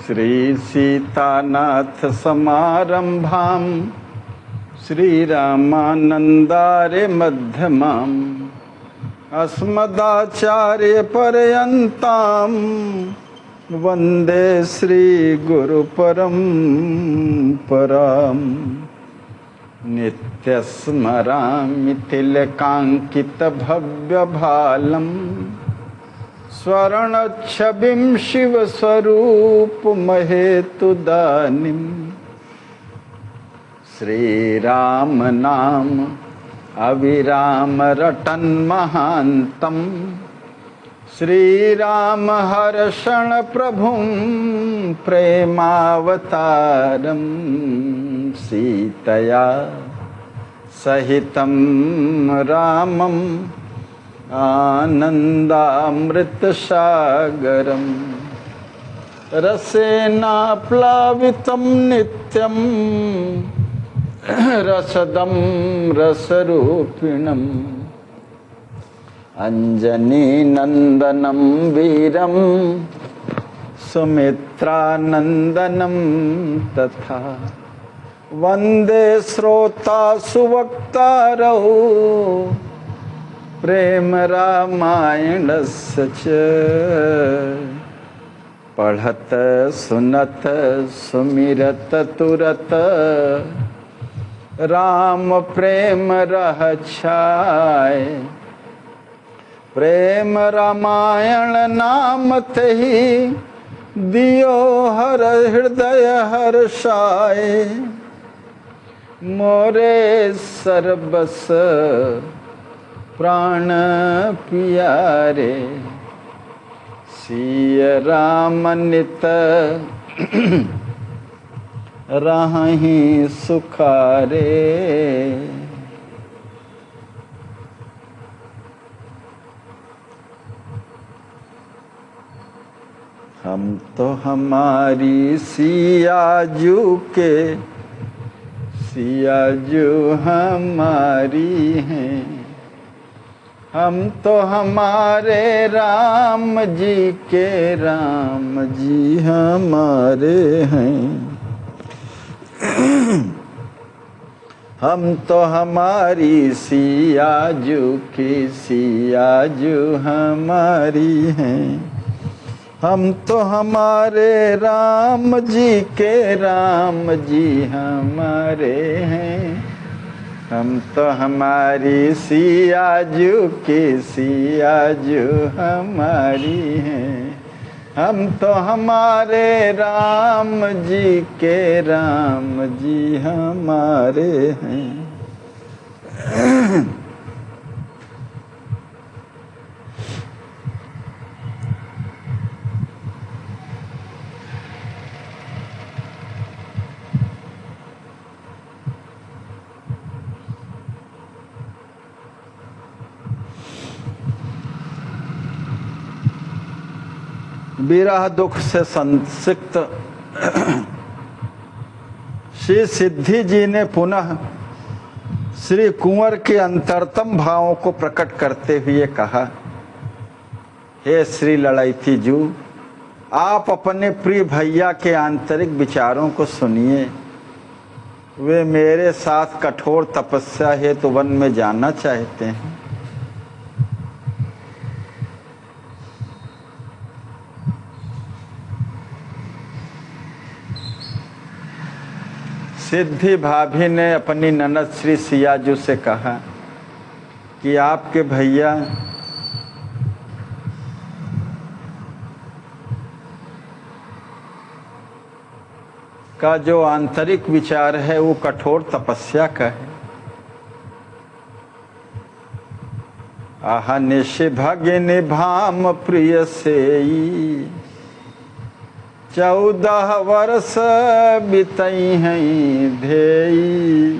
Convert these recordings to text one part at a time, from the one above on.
श्री सीतानाथ समारंभां श्रीरामानन्दार्य मध्यमाम् अस्मदाचार्यपर्यन्तां वन्दे श्रीगुरुपरम्पराम्। नित्यस्मरामि तिलकाङ्कितभव्यभालम् स्वर्णच्छविं शिवस्वरूपमहेतुदानीं। श्रीराम नाम अविराम रटन् महान्तं श्रीराम हर्षण प्रभुं प्रेमावतारं सीतया सहितं रामं आनन्दामृतसागरं रसेना प्लावितं नित्यं रसदं रसरूपिणम् अंजनीनन्दनं वीरं सुमित्रानन्दनं तथा वन्दे श्रोतासुवक्तारौ प्रेम रामायणस्य च। पढ़त सुनत सुमिरत तुरत राम प्रेम रह छाय। प्रेम रामायण नाम तेहि दियो हर हृदय हर्षाय। मोरे सर्बस प्राण प्यारे सिय राम नित राहि सुखारे। हम तो हमारी सियाजू के सियाजू हमारी हैं। हम तो हमारे राम जी के राम जी हमारे हैं। हम तो हमारी सियाजू की सियाजू हमारी हैं। हम तो हमारे राम जी के राम जी हमारे हैं। हम तो हमारी सियाजू की सियाजू हमारी हैं। हम तो हमारे राम जी के राम जी हमारे हैं। विरह दुख से संसिक्त श्री सिद्धि जी ने पुनः श्री कुंवर के अंतरतम भावों को प्रकट करते हुए कहा, हे श्री लड़ैती जू, आप अपने प्रिय भैया के आंतरिक विचारों को सुनिए। वे मेरे साथ कठोर तपस्या हेतु वन में जाना चाहते हैं। सिद्धि भाभी ने अपनी ननद श्री सियाजू से कहा कि आपके भैया का जो आंतरिक विचार है वो कठोर तपस्या का है। आह निश भगिनी भाम प्रिय सेई 14 वर्ष बितई हैं धेई।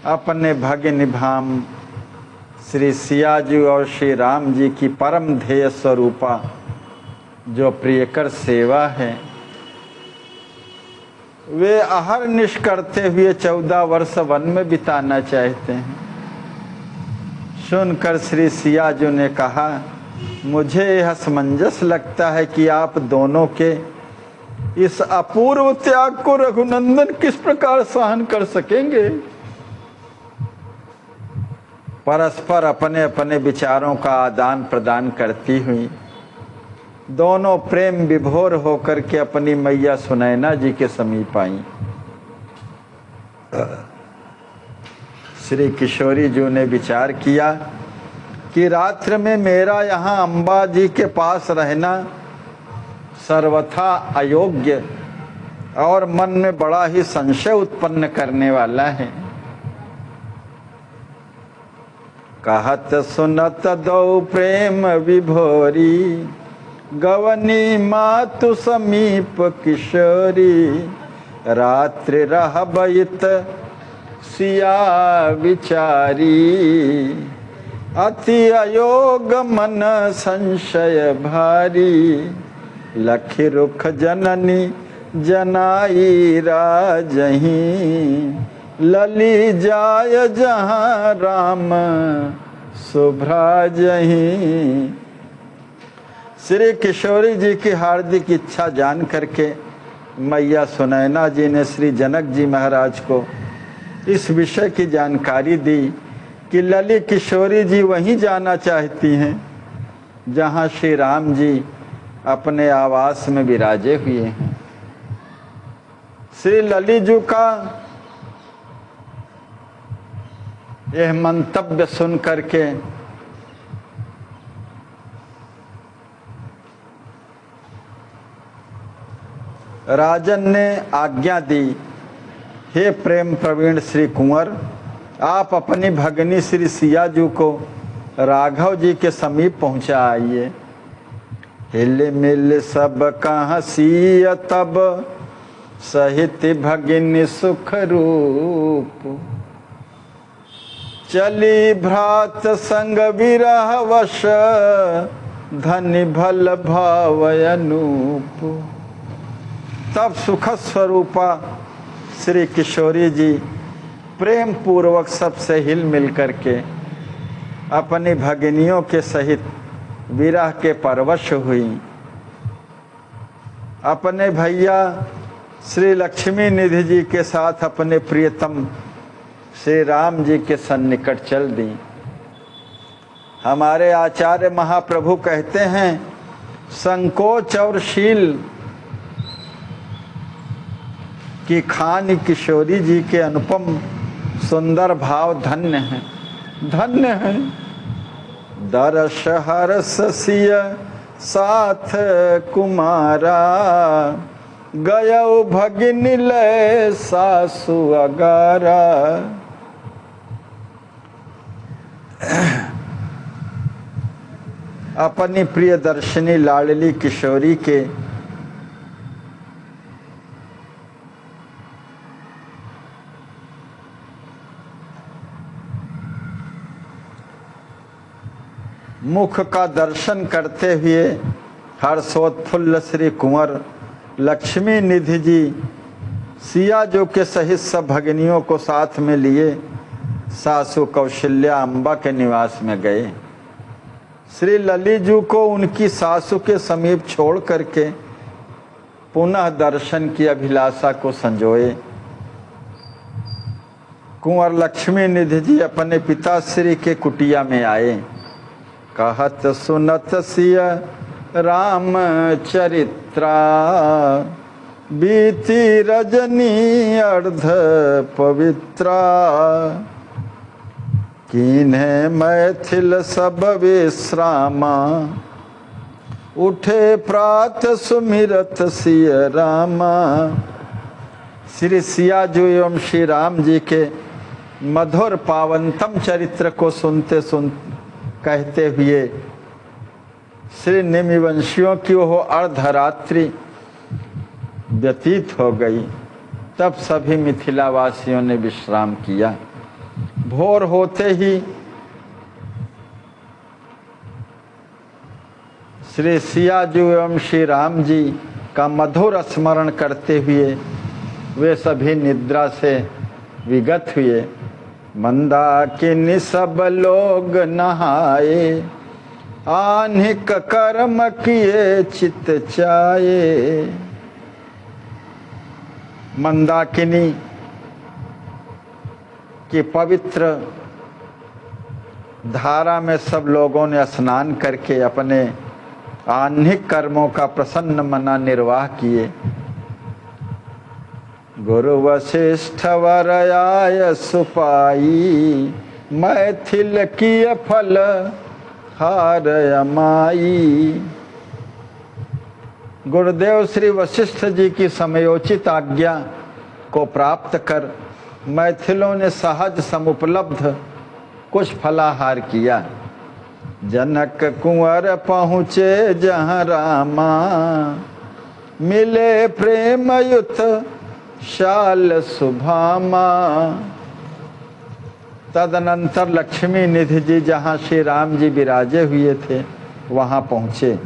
अपने भगिनी भाम श्री सियाजू और श्री राम जी की परम ध्येय स्वरूपा जो प्रियकर सेवा है, वे अहर्निश करते हुए 14 वर्ष वन में बिताना चाहते हैं। सुनकर श्री सियाजू ने कहा, मुझे यह असमंजस लगता है कि आप दोनों के इस अपूर्व त्याग को रघुनंदन किस प्रकार सहन कर सकेंगे। परस्पर अपने अपने विचारों का आदान प्रदान करती हुई दोनों प्रेम विभोर होकर के अपनी मैया सुनैना जी के समीप आई। श्री किशोरी जी ने विचार किया कि रात्र में मेरा यहाँ अम्बा जी के पास रहना सर्वथा अयोग्य और मन में बड़ा ही संशय उत्पन्न करने वाला है। कहत सुनत दो प्रेम विभोरी, गवनी मातु समीप किशोरी, रात्रि रहबइत सिया विचारी, अति अयोग मन संशय भारी, लखि रुख जननी जनाई राजही, लली जाय जहाँ राम शुभ्राजही। श्री किशोरी जी की हार्दिक इच्छा जान करके मैया सुनैना जी ने श्री जनक जी महाराज को इस विषय की जानकारी दी कि लली किशोरी जी वहीं जाना चाहती हैं जहाँ श्री राम जी अपने आवास में विराजे हुए हैं। श्री लली जी का यह मंतव्य सुन करके राजन ने आज्ञा दी, हे प्रेम प्रवीण श्री कुंवर, आप अपनी भगनी श्री सिया जी को राघव जी के समीप पहुंचा आइए। हिल मिल सब कहाँ सिय तब, सहित भगिनी सुख रूप, चली भ्रात संग विरह वश, धनि भल भावय अनूप। तब सुख स्वरूपा श्री किशोरी जी प्रेम पूर्वक सबसे हिल मिल करके अपनी भगिनियों के सहित विरह के परवश हुई। अपने भैया श्री लक्ष्मी निधि जी के साथ अपने प्रियतम श्री राम जी के सन्निकट चल दी। हमारे आचार्य महाप्रभु कहते हैं, संकोच और शील की खान किशोरी जी के अनुपम सुंदर भाव धन्य हैं, धन्य हैं। दर्श हर्ष सिय साथ कुमारा, गयो भगिनी लय सासु अगारा। अपनी प्रिय दर्शनी लाडली किशोरी के मुख का दर्शन करते हुए हर्षोत्फुल्ल श्री कुंवर लक्ष्मी निधि जी सिया जो के सहित सब भगिनियों को साथ में लिए सासु कौशल्या अम्बा के निवास में गए। श्री लली जी को उनकी सासु के समीप छोड़ करके पुनः दर्शन की अभिलाषा को संजोए। कुंवर लक्ष्मी निधि जी अपने पिताश्री के कुटिया में आए। कहत सुनत सिय राम चरित्रा, बीती रजनी अर्ध पवित्रा, कीन्हे मैथिल सब विश्रामा, उठे प्रात सुमिरत सिय रामा। श्री सिया जी एवं श्री राम जी के मधुर पावनतम चरित्र को सुनते कहते हुए श्री निमिवंशियों की वो अर्धरात्रि व्यतीत हो गई। तब सभी मिथिलावासियों ने विश्राम किया। भोर होते ही श्री सिया जी एवं श्री राम जी का मधुर स्मरण करते हुए वे सभी निद्रा से विगत हुए। मंदाकिनी सब लोग नहाए, आन्हिक कर्म किए चित चाये, मंदाकिनी की पवित्र धारा में सब लोगों ने स्नान करके अपने आह्निक कर्मों का प्रसन्न मना निर्वाह किए। गुरु वशिष्ठ वरयाय सुपाई, मैथिल किय फल हार अमाई। गुरुदेव श्री वशिष्ठ जी की समयोचित आज्ञा को प्राप्त कर मैथिलों ने सहज समुपलब्ध कुछ फलाहार किया। जनक कुंवर पहुँचे जहाँ रामा, मिले प्रेम युत शाल सुभामा। तदनंतर लक्ष्मी निधि जी जहाँ श्री राम जी विराजे हुए थे वहाँ पहुँचे।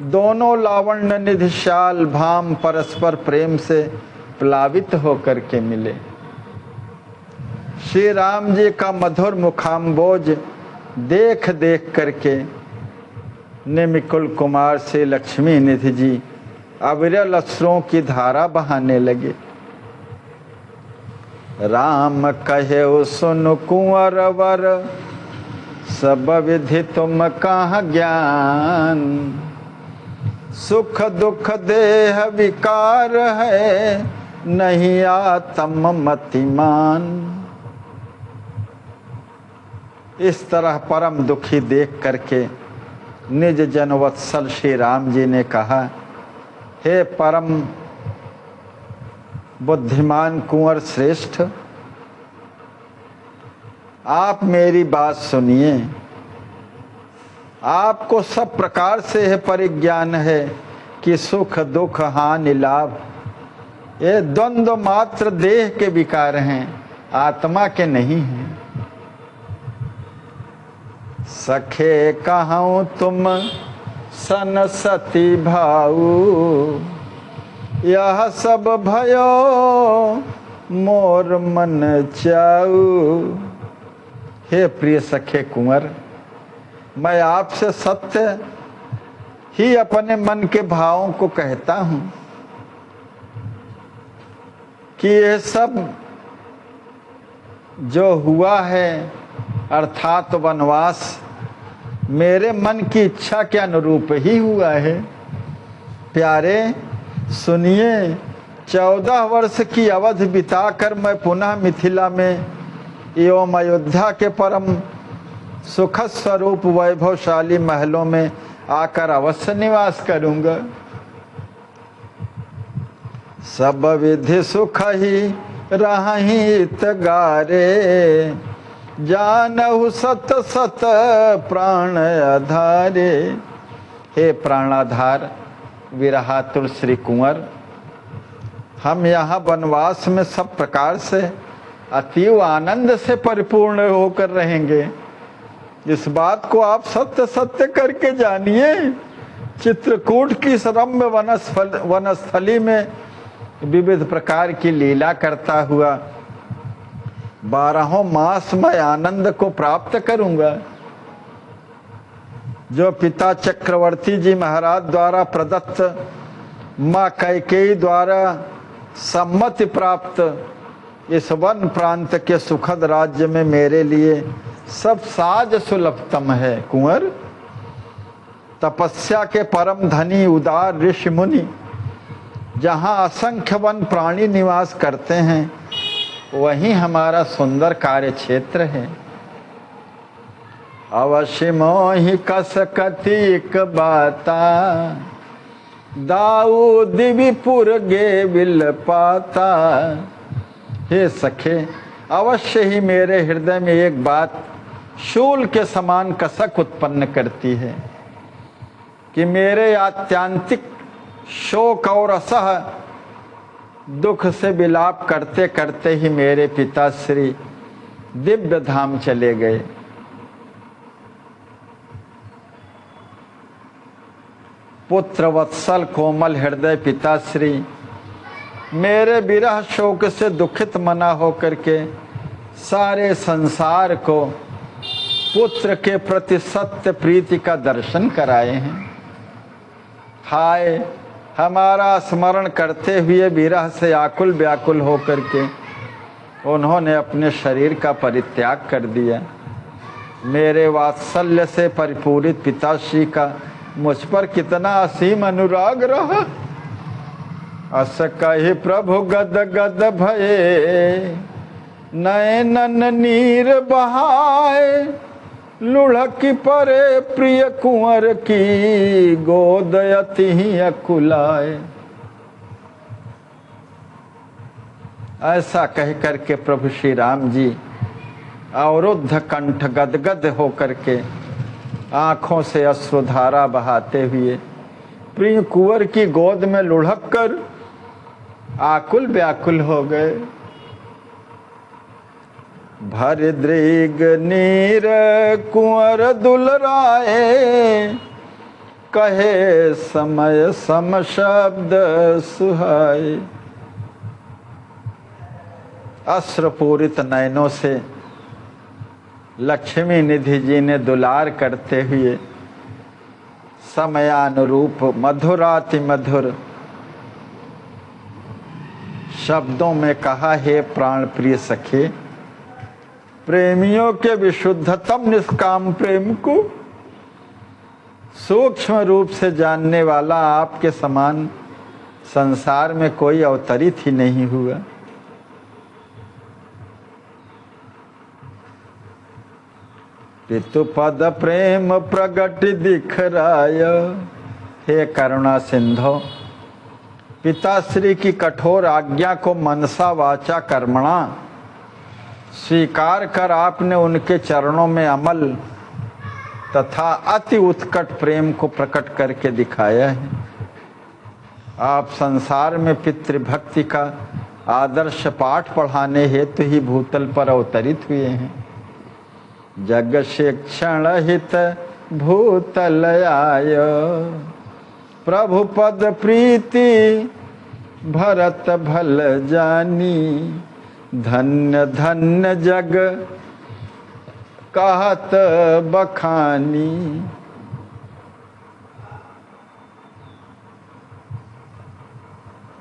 दोनों लावण्य निधि शाल भाम परस्पर प्रेम से प्लावित होकर के मिले। श्री राम जी का मधुर मुखाम्बोज देख देख करके निमिकुल कुमार से लक्ष्मी निधि जी अविरल अश्रुओं की धारा बहाने लगे। राम कहे सुन कुंवर वर, सब विधि तुम कहाँ ज्ञान। सुख दुख देह विकार है, नहीं आत्म मतिमान। इस तरह परम दुखी देख करके निज जनवत्सल श्री राम जी ने कहा, हे परम बुद्धिमान कुंवर श्रेष्ठ, आप मेरी बात सुनिए। आपको सब प्रकार से है परिज्ञान है कि सुख दुख हानि लाभ ये द्वंद्व मात्र देह के विकार हैं, आत्मा के नहीं हैं। सखे कहूँ तुम सन सती भाऊ, यह सब भयो मोर मन चाऊ। हे प्रिय सखे कुंवर, मैं आपसे सत्य ही अपने मन के भावों को कहता हूँ कि ये सब जो हुआ है अर्थात वनवास मेरे मन की इच्छा के अनुरूप ही हुआ है। प्यारे सुनिए, 14 वर्ष की अवधि बिताकर मैं पुनः मिथिला में एवं अयोध्या के परम सुखद स्वरूप वैभवशाली महलों में आकर अवश्य निवास करूंगा। सब विधि सुख ही रहित गारे, जानहु सत सत प्राण आधारे। हे प्राणाधार विरहातुर श्री कुंवर, हम यहाँ वनवास में सब प्रकार से अतीव आनंद से परिपूर्ण होकर रहेंगे। इस बात को आप सत्य सत्य करके जानिए। चित्रकूट की रम्य वनस्थली में विविध प्रकार की लीला करता हुआ 12 मास में आनंद को प्राप्त करूंगा। जो पिता चक्रवर्ती जी महाराज द्वारा प्रदत्त माँ कैकेयी द्वारा सम्मति प्राप्त इस वन प्रांत के सुखद राज्य में मेरे लिए सब साज सुलभतम है। कुंवर, तपस्या के परम धनी उदार ऋषि मुनि जहाँ असंख्य वन प्राणी निवास करते हैं, वहीं हमारा सुंदर कार्य क्षेत्र है। अवश्य मोहि कस कथिक बाता, दाऊद विपुर गे बिल पाता। हे सखे, अवश्य ही मेरे हृदय में एक बात शूल के समान कसक उत्पन्न करती है कि मेरे आत्यांतिक शोक और असह दुख से विलाप करते करते ही मेरे पिताश्री दिव्य धाम चले गए। पुत्र वत्सल कोमल हृदय पिताश्री मेरे विरह शोक से दुखित मना होकर के सारे संसार को पुत्र के प्रति सत्य प्रीति का दर्शन कराए हैं। हाय हमारा स्मरण करते हुए विरह से आकुल व्याकुल होकर के उन्होंने अपने शरीर का परित्याग कर दिया। मेरे वात्सल्य से परिपूरित पिताश्री का मुझ पर कितना असीम अनुराग रहा। अस कहि प्रभु गद गद भये, नयनन नीर बहाए, लुढ़क परे प्रिय कुंवर की, गोद अति ही अकुलाए। ऐसा कह करके प्रभु श्री राम जी अवरुद्ध कंठ गदगद होकर के आंखों से अश्रुधारा बहाते हुए प्रिय कुंवर की गोद में लुढ़क कर आकुल व्याकुल हो गए। भर दृग नीर कुंवर दुलराए, कहे समय सम शब्द सुहाए। अश्रुपूरित नयनों से लक्ष्मी निधि जी ने दुलार करते हुए समयानुरूप मधुराति मधुर शब्दों में कहा, हे प्राण प्रिय सखे, प्रेमियों के विशुद्धतम निष्काम प्रेम को सूक्ष्म रूप से जानने वाला आपके समान संसार में कोई अवतरित ही नहीं हुआ। पितु पद प्रेम प्रगट दिखराय, हे करुणा सिंधो, पिताश्री की कठोर आज्ञा को मनसा वाचा कर्मणा स्वीकार कर आपने उनके चरणों में अमल तथा अति उत्कट प्रेम को प्रकट करके दिखाया है। आप संसार में पितृभक्ति का आदर्श पाठ पढ़ाने हेतु ही भूतल पर अवतरित हुए हैं। जग शिक्षण हित भूतल आय, प्रभु पद प्रीति भरत भल जानी, धन्य धन्य जग कहत बखानी।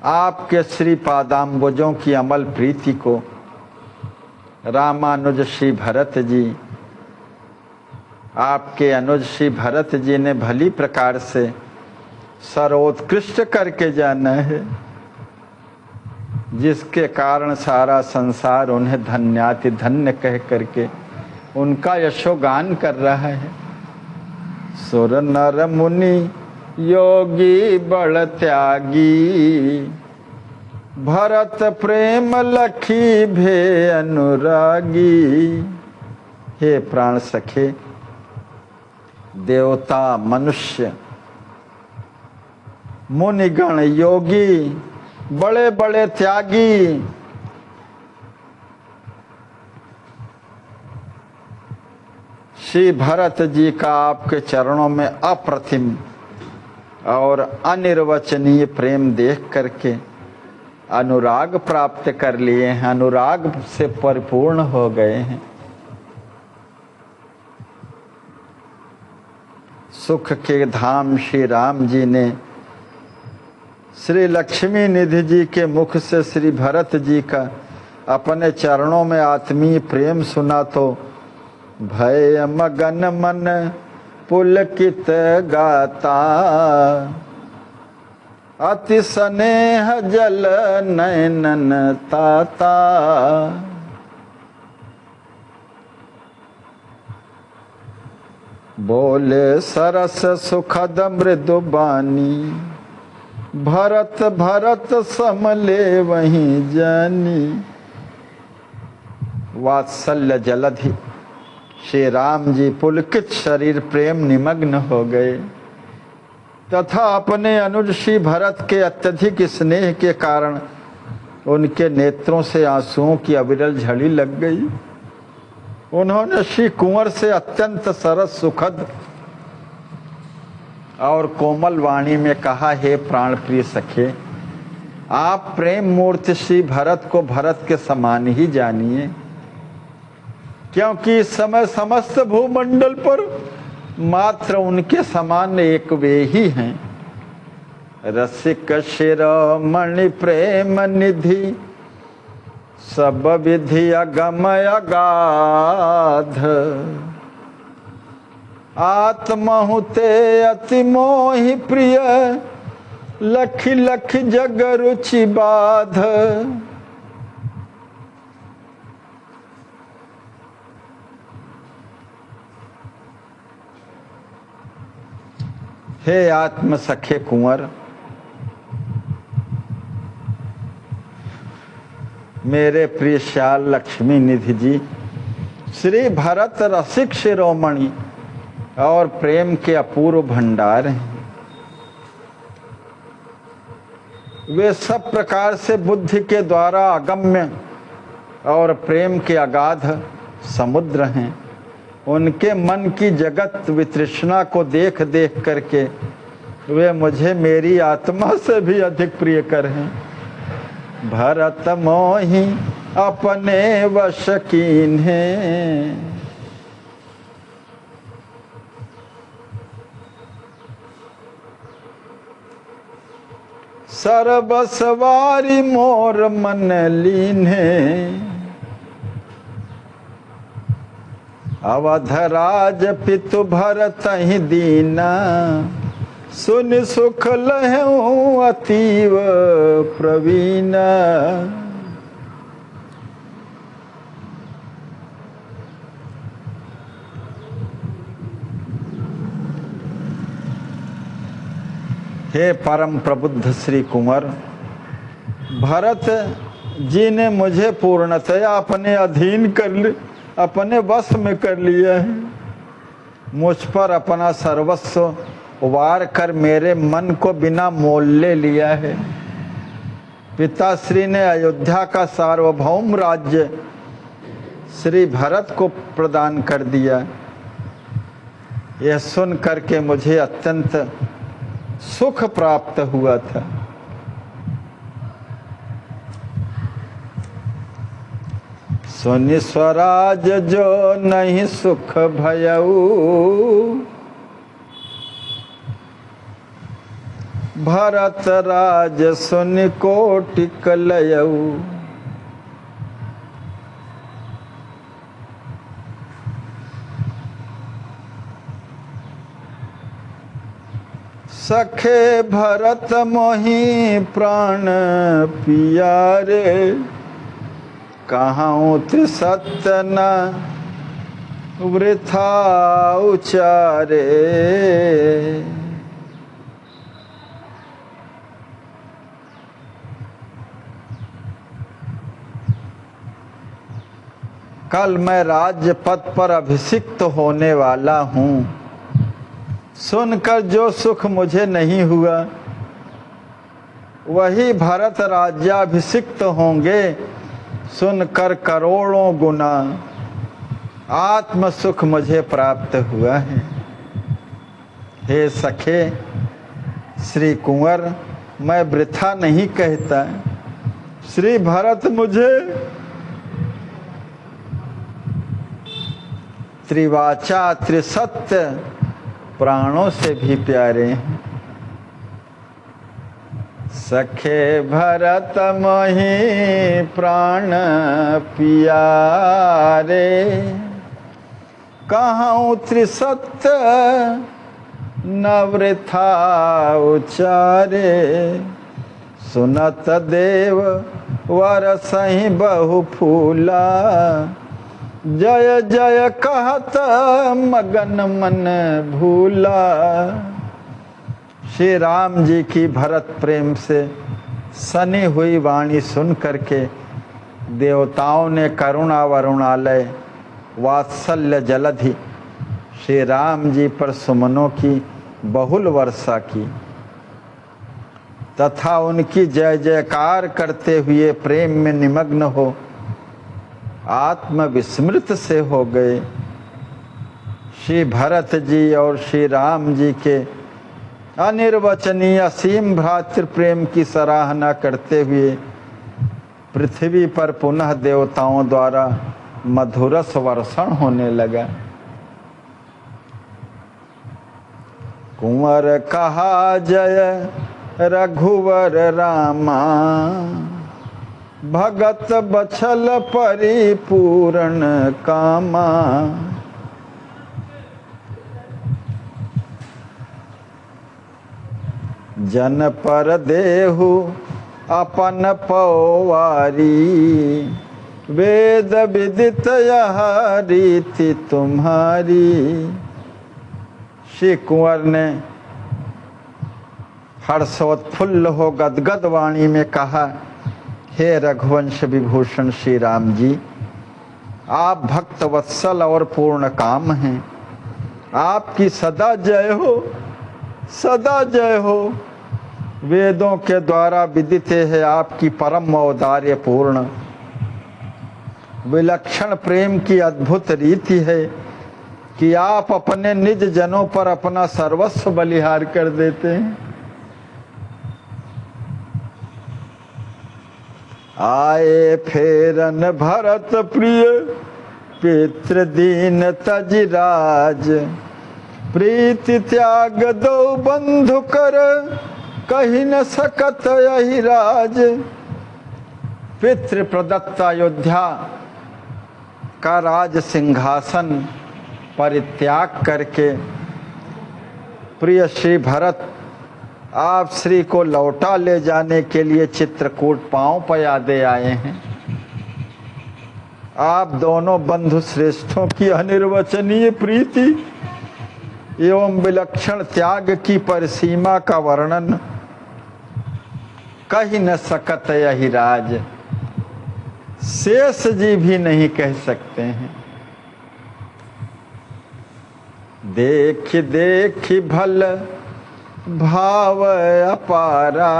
आपके श्री पादाम्बुजों की अमल प्रीति को रामानुज श्री भरत जी, आपके अनुज श्री भरत जी ने भली प्रकार से सर्वोत्कृष्ट करके जाना है, जिसके कारण सारा संसार उन्हें धन्याति धन्य कह करके उनका यशोगान कर रहा है। सुर नर मुनि योगी बड़ त्यागी, भरत प्रेम लखी भे अनुरागी। हे प्राण सखे, देवता मनुष्य मुनिगण योगी बड़े बड़े त्यागी श्री भरत जी का आपके चरणों में अप्रतिम और अनिर्वचनीय प्रेम देख करके अनुराग प्राप्त कर लिए हैं, अनुराग से परिपूर्ण हो गए हैं। सुख के धाम श्री राम जी ने श्री लक्ष्मी निधि जी के मुख से श्री भरत जी का अपने चरणों में आत्मीय प्रेम सुना तो भय मगन मन पुलकित गाता, अति स्नेह जल नयनन ताता। बोले सरस सुखद मृदु बानी, भरत भरत समले वहीं जानी। वात्सल्य जलधि श्री राम जी पुलकित शरीर प्रेम निमग्न हो गए तथा अपने अनुज श्री भरत के अत्यधिक स्नेह के कारण उनके नेत्रों से आंसुओं की अविरल झड़ी लग गई। उन्होंने श्री कुंवर से अत्यंत सरस सुखद और कोमल वाणी में कहा, हे प्राण प्रिय सखे, आप प्रेम मूर्ति श्री भरत को भरत के समान ही जानिए, क्योंकि इस समय समस्त भूमंडल पर मात्र उनके समान एक वे ही हैं। रसिक शिरोमणि प्रेम निधि सब विधि अगम अगाध। आत्महुते अति मोहि प्रिय लखि लखि जग रुचि बाध। हे आत्म सखे कुंवर, मेरे प्रिय श्याल लक्ष्मी निधि जी, श्री भरत रसिक शिरोमणि और प्रेम के अपूर्व भंडार हैं। वे सब प्रकार से बुद्धि के द्वारा अगम्य और प्रेम के अगाध समुद्र हैं। उनके मन की जगत वितृष्णा को देख देख करके वे मुझे मेरी आत्मा से भी अधिक प्रिय कर हैं। भरत मोहि अपने वश कीन्हे, सर्वसवारी मोर मन लीन्हे। अवधराज पितु भरतहि दीना, सुनि सुख लहऊं अतीव प्रवीण। हे परम प्रबुद्ध श्री कुंवर, भरत जी ने मुझे पूर्णतया अपने अधीन अपने वश में कर लिया है। मुझ पर अपना सर्वस्व वार कर मेरे मन को बिना मोल ले लिया है। पिताश्री ने अयोध्या का सार्वभौम राज्य श्री भरत को प्रदान कर दिया। यह सुन करके मुझे अत्यंत सुख प्राप्त हुआ था। सुनि स्वराज जो नहीं सुख भयऊ, भरत राज सुनि कोटि कलयऊ। सखे भरत मोहि प्राण पियारे, कहाँ त्रिसत्य न वृथा उचारे। कल मैं राज्य पद पर अभिषिक्त होने वाला हूँ। सुनकर जो सुख मुझे नहीं हुआ, वही भरत राज्याभिषिक्त होंगे सुनकर करोड़ों गुना आत्म सुख मुझे प्राप्त हुआ है। हे सखे श्री कुंवर, मैं वृथा नहीं कहता। श्री भरत मुझे त्रिवाचा त्रिसत्य प्राणों से भी प्यारे हैं। सखे भरत मोहि प्राण पियारे, कहूँ त्रिसत्य न वृथा उचारे। सुनत देव वर सही बहु फूला, जय जय कहत मगन मन भूला। श्री राम जी की भरत प्रेम से सनी हुई वाणी सुन करके देवताओं ने करुणा वरुणालय वात्सल्य जलधि श्री राम जी पर सुमनों की बहुल वर्षा की तथा उनकी जय जयकार करते हुए प्रेम में निमग्न हो आत्म विस्मृत से हो गए। श्री भरत जी और श्री राम जी के अनिर्वचनीय असीम भ्रातृ प्रेम की सराहना करते हुए पृथ्वी पर पुनः देवताओं द्वारा मधुरस वर्षण होने लगा। कुंवर कहा जय रघुवर रामा, भगत बछल परिपूर्ण कामा। जन पर देहु अपन पौवारी, वेद विदित यह रीति तुम्हारी। श्री कुंवर ने हर्षोत्फुल्ल हो गदगद वाणी में कहा, हे रघुवंश विभूषण श्री राम जी, आप भक्त वत्सल और पूर्ण काम हैं। आपकी सदा जय हो, सदा जय हो। वेदों के द्वारा विदित है आपकी परम औदार्य पूर्ण विलक्षण प्रेम की अद्भुत रीति है कि आप अपने निज जनों पर अपना सर्वस्व बलिहार कर देते हैं। आए फेरन भरत प्रिय पितृदीन तजराज, प्रीति त्याग दो बंधु कर कही न सकत यही राज। पितृ प्रदत्त अयोध्या का राज सिंहासन परित्याग करके प्रिय श्री भरत आप श्री को लौटा ले जाने के लिए चित्रकूट पांव पयादे आए हैं। आप दोनों बंधु श्रेष्ठों की अनिर्वचनीय प्रीति एवं विलक्षण त्याग की परिसीमा का वर्णन कही न सकत यही राज, शेष जी भी नहीं कह सकते हैं। देख देख भल भाव अपारा,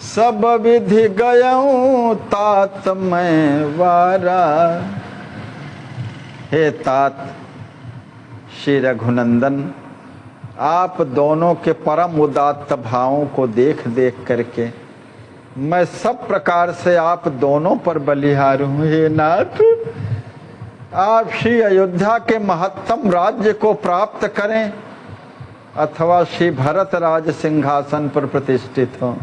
सब विधि गयऊं तात मैं वारा। हे तात श्री रघुनंदन, आप दोनों के परम उदात्त भावों को देख देख करके मैं सब प्रकार से आप दोनों पर बलिहार हूँ। हे नाथ, आप श्री अयोध्या के महत्तम राज्य को प्राप्त करें अथवा श्री भरत राज सिंहासन पर प्रतिष्ठित हों।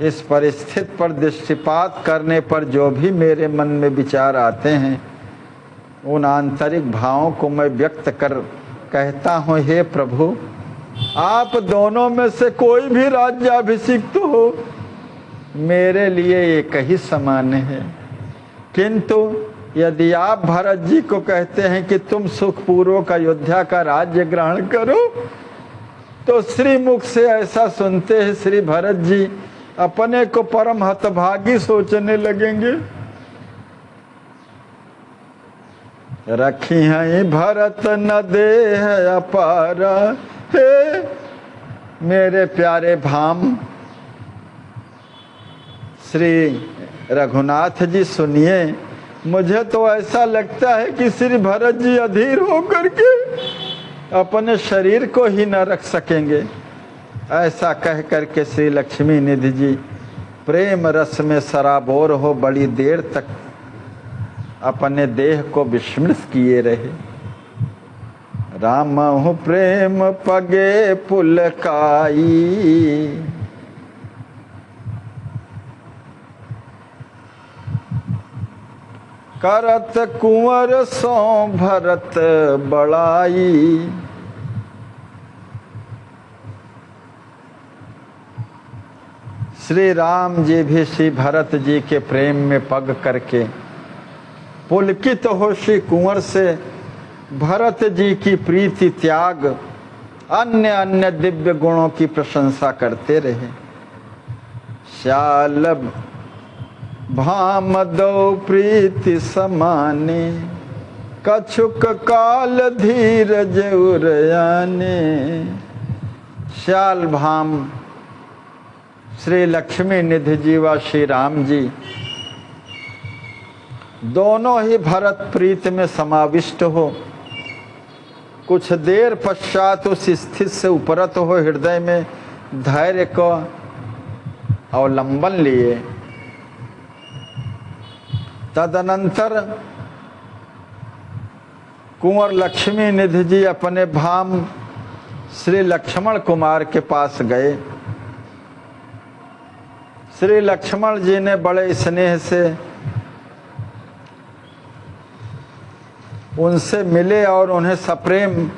इस परिस्थिति पर दृष्टिपात करने पर जो भी मेरे मन में विचार आते हैं, उन आंतरिक भावों को मैं व्यक्त कर कहता हूँ, हे प्रभु, आप दोनों में से कोई भी राज्याभिषिक्त हो, मेरे लिए एक ही समान है। किंतु यदि आप भरत जी को कहते हैं कि तुम सुखपूर्वक अयोध्या का राज्य ग्रहण करो, तो श्री मुख से ऐसा सुनते हैं श्री भरत जी अपने को परम हतभागी सोचने लगेंगे। रखी हैं भरत न देह अपारा। हे मेरे प्यारे भाम श्री रघुनाथ जी, सुनिए, मुझे तो ऐसा लगता है कि श्री भरत जी अधीर होकर के अपने शरीर को ही न रख सकेंगे। ऐसा कह करके श्री लक्ष्मी निधि जी प्रेम रस में सराबोर हो बड़ी देर तक अपने देह को विस्मृत किए रहे। रामहु प्रेम पगे पुलकाई, करत कुंवर सो भरत बड़ाई। श्री राम जी भी श्री भरत जी के प्रेम में पग करके पुलकित हो श्री कुंवर से भरत जी की प्रीति त्याग अन्य अन्य दिव्य गुणों की प्रशंसा करते रहे। श्याल भाम दो प्रीति समाने, कछुक काल धीरज उरयाने। श्याल भाम श्री लक्ष्मी निधि जी व श्री राम जी दोनों ही भरत प्रीत में समाविष्ट हो कुछ देर पश्चात उस स्थिति से उपरत हो हृदय में धैर्य को अवलंबन लिए। तदनंतर कुंवर लक्ष्मी निधि जी अपने भाम श्री लक्ष्मण कुमार के पास गए। श्री लक्ष्मण जी ने बड़े स्नेह से उनसे मिले और उन्हें सप्रेम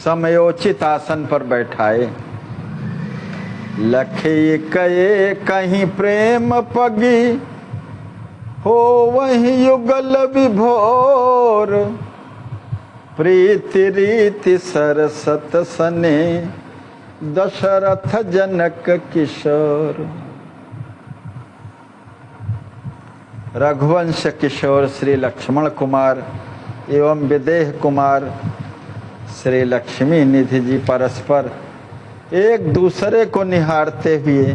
समयोचित आसन पर बैठाए। लखे कये कहीं प्रेम पगी, हो वहीं युगल विभोर। प्रीति रीति सरसत सने, दशरथ जनक किशोर। रघुवंश किशोर श्री लक्ष्मण कुमार एवं विदेह कुमार श्री लक्ष्मी निधि जी परस्पर एक दूसरे को निहारते हुए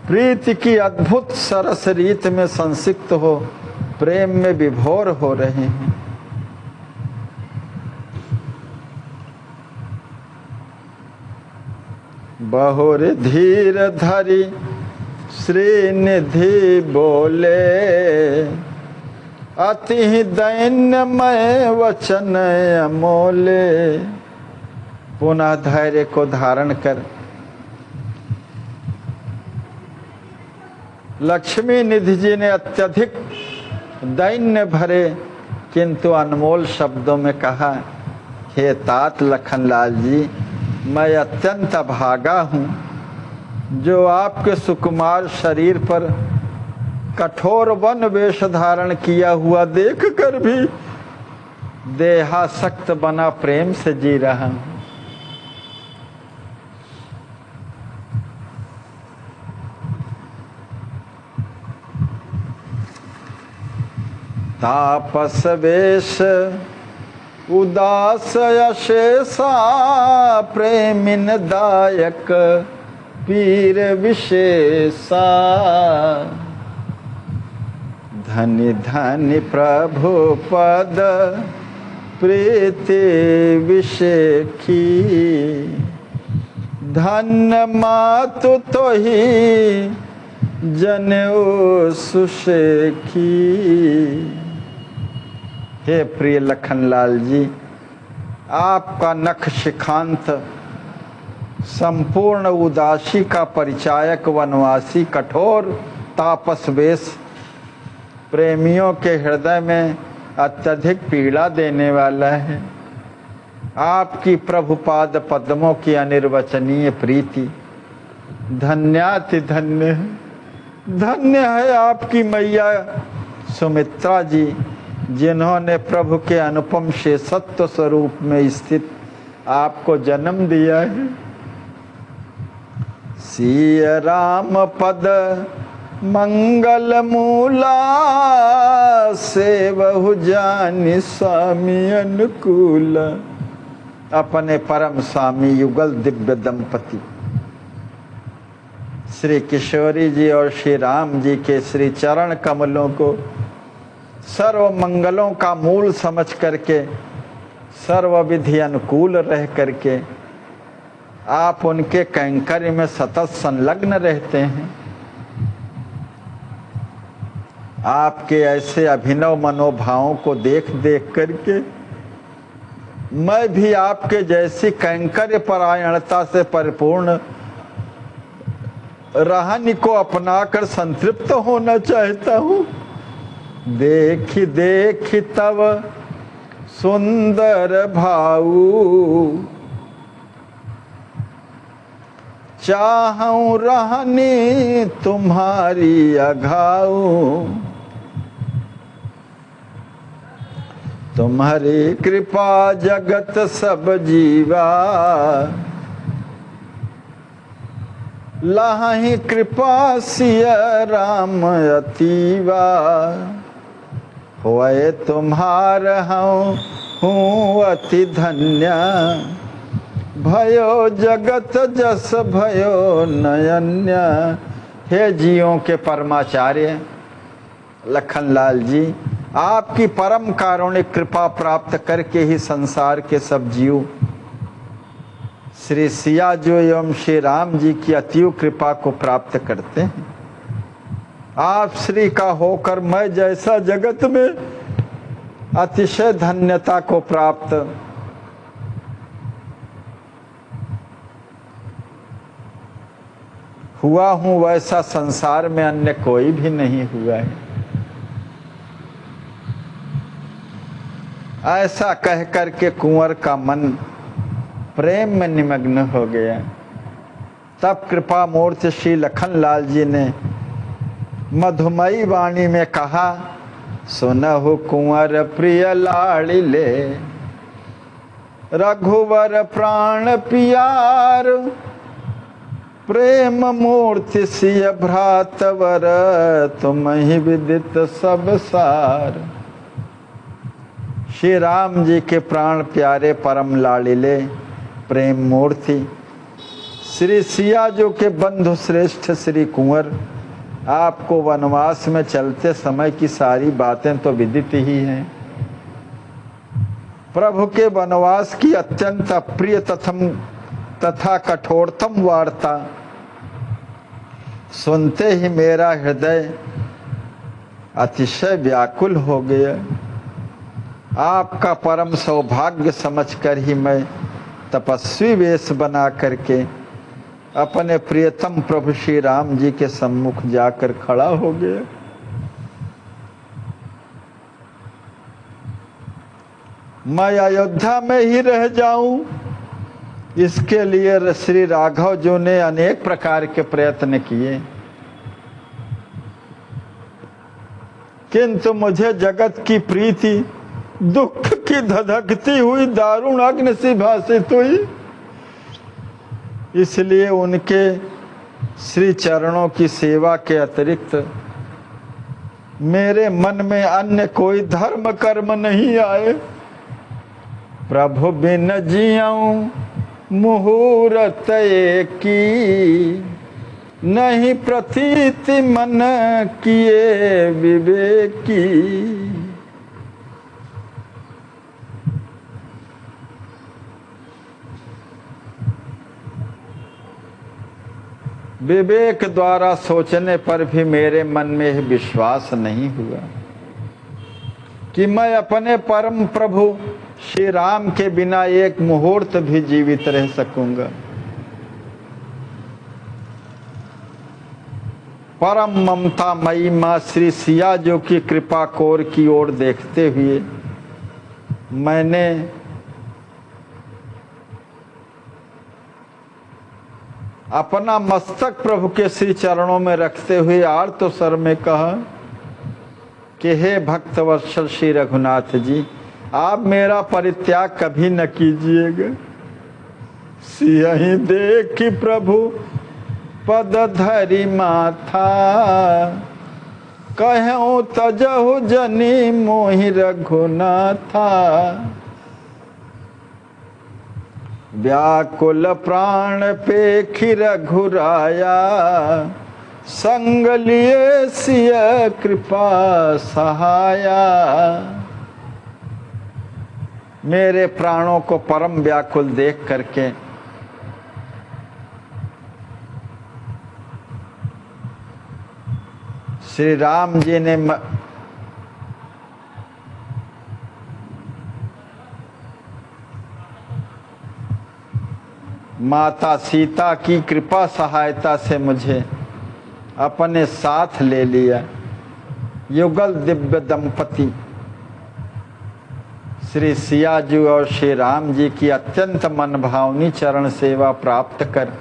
प्रीति की अद्भुत सरस रीत में संसिक्त हो प्रेम में विभोर हो रहे हैं। बहुर धीर धरी श्रीनिधि बोले, अति दैन्यमय वचन अमोले। पुनः धैर्य को धारण कर लक्ष्मी निधि जी ने अत्यधिक दैन्य भरे किंतु अनमोल शब्दों में कहा, हे तात लखनलाल जी, मैं अत्यंत अभागा हूँ जो आपके सुकुमार शरीर पर कठोर वन वेश धारण किया हुआ देखकर भी देहासक्त बना प्रेम से जी रहा हूँ। तापस वेश उदास अशेषा, प्रेमिन दायक पीर विशेषा। धनि धनि प्रभु पद प्रीति विषेखी, धन्य मातु तोहि जनेऊ सुशेखी। हे प्रिय लखनलाल जी, आपका नख शिखांत संपूर्ण उदासी का परिचायक वनवासी कठोर तापस वेश प्रेमियों के हृदय में अत्यधिक पीड़ा देने वाला है। आपकी प्रभुपाद पद्मों की अनिर्वचनीय प्रीति धन्याति धन्य है। धन्य है आपकी मैया सुमित्रा जी, जिन्होंने प्रभु के अनुपम शेषत्व स्वरूप में स्थित आपको जन्म दिया है। सिय राम पद मंगल मूला, से बहु जानि स्वामी अनुकूल। अपने परम स्वामी युगल दिव्य दंपति श्री किशोरी जी और श्री राम जी के श्री चरण कमलों को सर्व मंगलों का मूल समझ करके सर्व विधि अनुकूल रह करके आप उनके कैंकर्य में सतत संलग्न रहते हैं। आपके ऐसे अभिनव मनोभावों को देख देख करके मैं भी आपके जैसी कैंकर्य परायणता से परिपूर्ण रहनी को अपनाकर संतृप्त होना चाहता हूँ। देखी देखी तब सुंदर भाऊ, चाहूं रहनी तुम्हारी अघाऊ। तुम्हारी कृपा जगत सब जीवा, लाही कृपा सिय राम अतीवा। होए तुम्हार हूँ अति धन्य, भयो जगत जस भयो नयन्य। हे जियों के परमाचार्य लखनलाल जी, आपकी परम कारुणिक कृपा प्राप्त करके ही संसार के सब जीव श्री सिया जो एवं श्री राम जी की अतीव कृपा को प्राप्त करते हैं। आप श्री का होकर मैं जैसा जगत में अतिशय धन्यता को प्राप्त हुआ हूं, वैसा संसार में अन्य कोई भी नहीं हुआ है। ऐसा कह करके कुंवर का मन प्रेम में निमग्न हो गया। तब कृपा मूर्ति श्री लखनलाल जी ने मधुमयी वाणी में कहा, सुनहु कुंवर प्रिय लाड़िले, रघुवर प्राण पियार, प्रेम मूर्ति सिय भ्रातवर, तुम ही विदित सब सार। श्री राम जी के प्राण प्यारे परम लाड़िले प्रेम मूर्ति श्री सिया जो के बंधु श्रेष्ठ श्री कुंवर, आपको वनवास में चलते समय की सारी बातें तो विदित ही हैं। प्रभु के वनवास की अत्यंत अप्रिय तथा कठोरतम वार्ता सुनते ही मेरा हृदय अतिशय व्याकुल हो गया। आपका परम सौभाग्य समझकर ही मैं तपस्वी वेश बना करके अपने प्रियतम प्रभु श्री राम जी के सम्मुख जाकर खड़ा हो गया। मैं अयोध्या में ही रह जाऊं, इसके लिए श्री राघव जो ने अनेक प्रकार के प्रयत्न किए, किंतु मुझे जगत की प्रीति दुख की धधकती हुई दारुण अग्नि सी भासित हुई। इसलिए उनके श्री चरणों की सेवा के अतिरिक्त मेरे मन में अन्य कोई धर्म कर्म नहीं आए। प्रभु बिन जियाऊं मुहूर्त की, नहीं प्रतीति मन किए विवेकी। विवेक द्वारा सोचने पर भी मेरे मन में विश्वास नहीं हुआ कि मैं अपने परम प्रभु श्री राम के बिना एक मुहूर्त भी जीवित रह सकूंगा। परम ममता मई मां श्री सिया जो की कृपा कोर की ओर देखते हुए मैंने अपना मस्तक प्रभु के श्री चरणों में रखते हुए आर्त स्वर में कहा कि हे भक्त वत्सल श्री रघुनाथ जी, आप मेरा परित्याग कभी न कीजिएगा। सियहि देखि प्रभु पद धरि माथा, कहूँ तजहु जनी मोहि रघुनाथा। व्याकुल प्राण पेखि रघुराया, संग लिए सिय कृपा सहाया। मेरे प्राणों को परम व्याकुल देख करके श्री राम जी ने माता सीता की कृपा सहायता से मुझे अपने साथ ले लिया। युगल दिव्य दंपति श्री सिया जी और श्री राम जी की अत्यंत मनभावनी चरण सेवा प्राप्त कर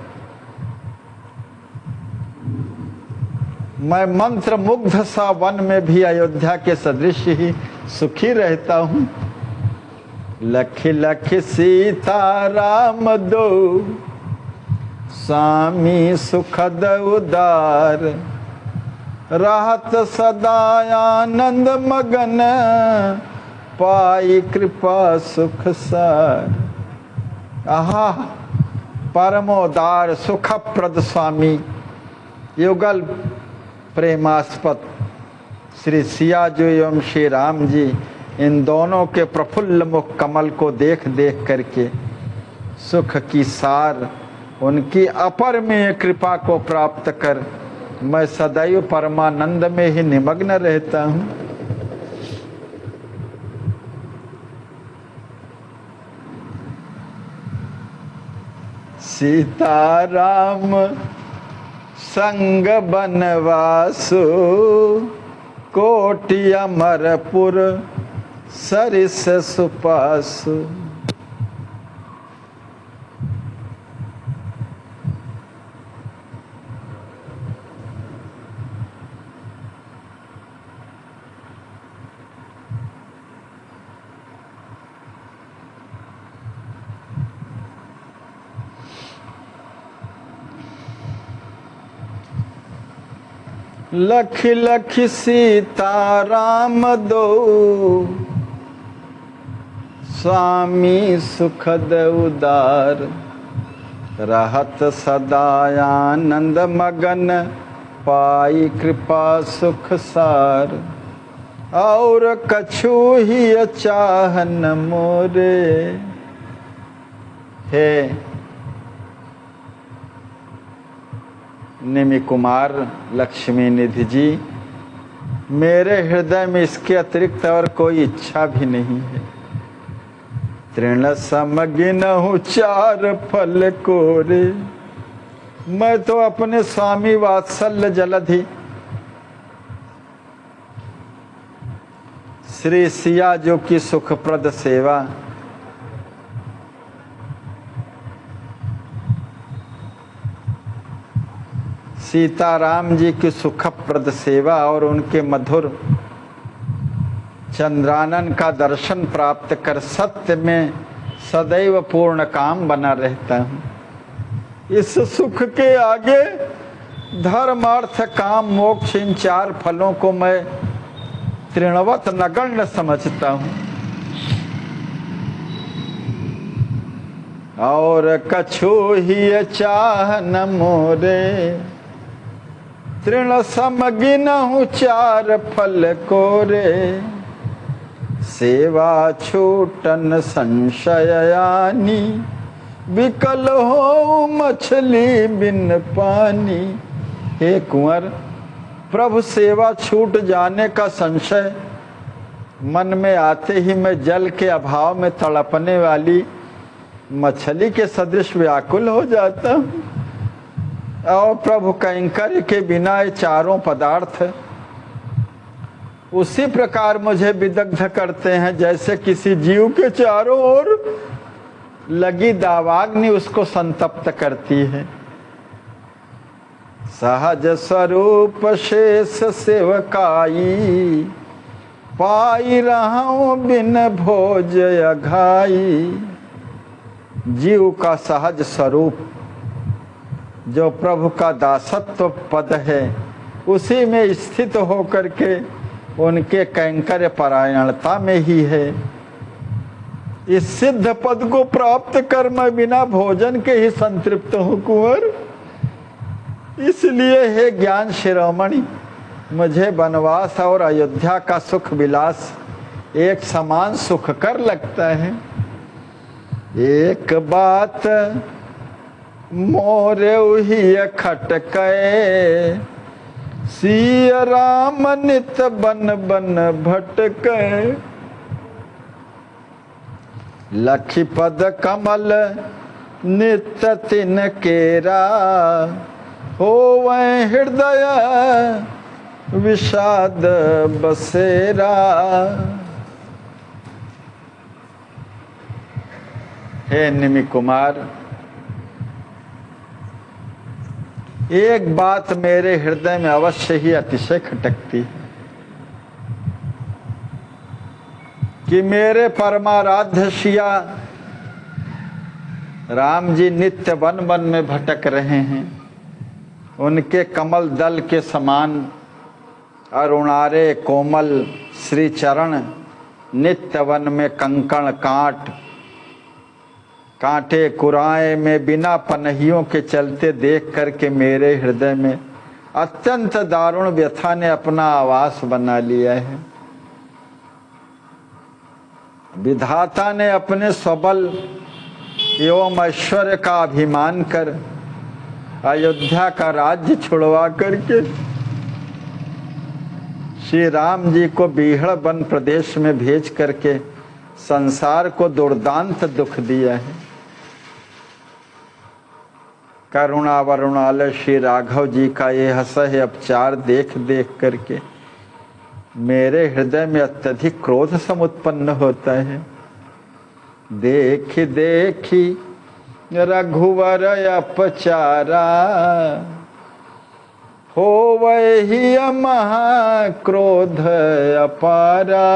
मैं मंत्र मुग्ध सा वन में भी अयोध्या के सदृश ही सुखी रहता हूँ। लखि लखि सीता राम दो, स्वामी सुखद उदार। रहत सदा आनंद मगन, पाई कृपा सुख सार। आहा, परमोदार सुखप्रद स्वामी युगल प्रेमास्पद श्री सिया जी एवं श्री राम जी, इन दोनों के प्रफुल्ल मुख कमल को देख देख करके सुख की सार उनकी अपरमेय कृपा को प्राप्त कर मैं सदैव परमानंद में ही निमग्न रहता हूँ। सीताराम संग बनवासु कोटि अमरपुर सरिस सुपासु। लखि लखि सीताराम दो स्वामी सुखद उदार। रहत सदा आनंद मगन पाई कृपा सुख सार। और कछु ही चाहन मोरे। हे निमि कुमार लक्ष्मी निधि जी, मेरे हृदय में इसके अतिरिक्त और कोई इच्छा भी नहीं है। तृण समगिनहु चार फल कोरे। मैं तो अपने स्वामी वात्सल्य जलधि श्री सिया जो की सुखप्रद सेवा, सीताराम जी की सुखप्रद सेवा और उनके मधुर चंद्रानन का दर्शन प्राप्त कर सत्य में सदैव पूर्ण काम बना रहता हूँ। इस सुख के आगे धर्म अर्थ काम मोक्ष इन चार फलों को मैं तृणवत नगण्य समझता हूँ। और कछु ही चाह न मोरे। तृण समगिनहु चार फल कोरे। सेवा छूटन संशयानी। विकल हो मछली बिन पानी। हे कुंवर, प्रभु सेवा छूट जाने का संशय मन में आते ही मैं जल के अभाव में तड़पने वाली मछली के सदृश व्याकुल हो जाता हूँ। और प्रभु कैंकर्य के बिना ये चारों पदार्थ उसी प्रकार मुझे विदग्ध करते हैं जैसे किसी जीव के चारों ओर लगी दावाग्नि उसको संतप्त करती है। सहज स्वरूप शेष सेवकाई। पाई रहूं बिन भोज अघाई। जीव का सहज स्वरूप जो प्रभु का दासत्व पद है, उसी में स्थित होकर के उनके कैंकर्य परायणता में ही है। इस सिद्ध पद को प्राप्त कर मैं बिना भोजन के ही संतृप्त हूँ कुंवर। इसलिए हे ज्ञान शिरोमणि, मुझे वनवास और अयोध्या का सुख विलास एक समान सुख कर लगता है। एक बात मोरे उही खटके। सिय राम नित बन बन भटके। लखी पद कमल नित तिन केरा। हो वह हृदय विषाद बसेरा। हे निमि कुमार, एक बात मेरे हृदय में अवश्य ही अतिशय खटकती है कि मेरे परमाराध्य सिया राम जी नित्य वन वन में भटक रहे हैं। उनके कमल दल के समान अरुणारे कोमल श्री चरण नित्य वन में कंकण कांटे कुराए में बिना पनहियों के चलते देख करके मेरे हृदय में अत्यंत दारुण व्यथा ने अपना आवास बना लिया है। विधाता ने अपने स्वबल एवं ऐश्वर्य का अभिमान कर अयोध्या का राज्य छुड़वा करके श्री राम जी को बीहड़ वन प्रदेश में भेज करके संसार को दुर्दांत दुख दिया है। करुणा वरुणालय श्री राघव जी का ये हसह अपचार देख देख करके मेरे हृदय में अत्यधिक क्रोध समुत्पन्न होता है। देखी देखी रघुवर अपचारा, हो वही महाक्रोध अपारा।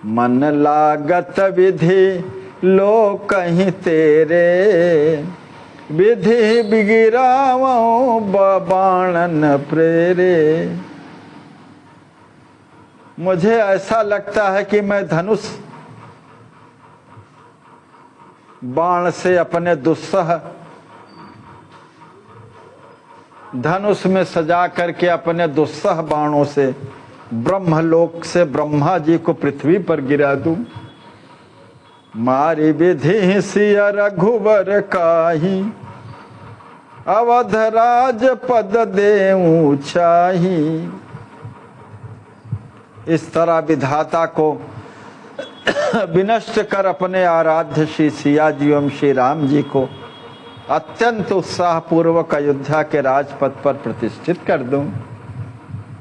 मन लागत विधि लो कहीं तेरे, विधि बिगिरावो बाणन प्रेरे। मुझे ऐसा लगता है कि मैं धनुष बाण से अपने दुस्सह धनुष में सजा करके अपने दुस्सह बाणों से ब्रह्मलोक से ब्रह्मा जी को पृथ्वी पर गिरा दूं। मारी विधि सिया रघुवर काही, अवध राज पद देऊं चाही। इस तरह विधाता को विनष्ट कर अपने आराध्य श्री सिया जी एवं श्री राम जी को अत्यंत उत्साह पूर्वक अयोध्या के राजपथ पर प्रतिष्ठित कर दूं।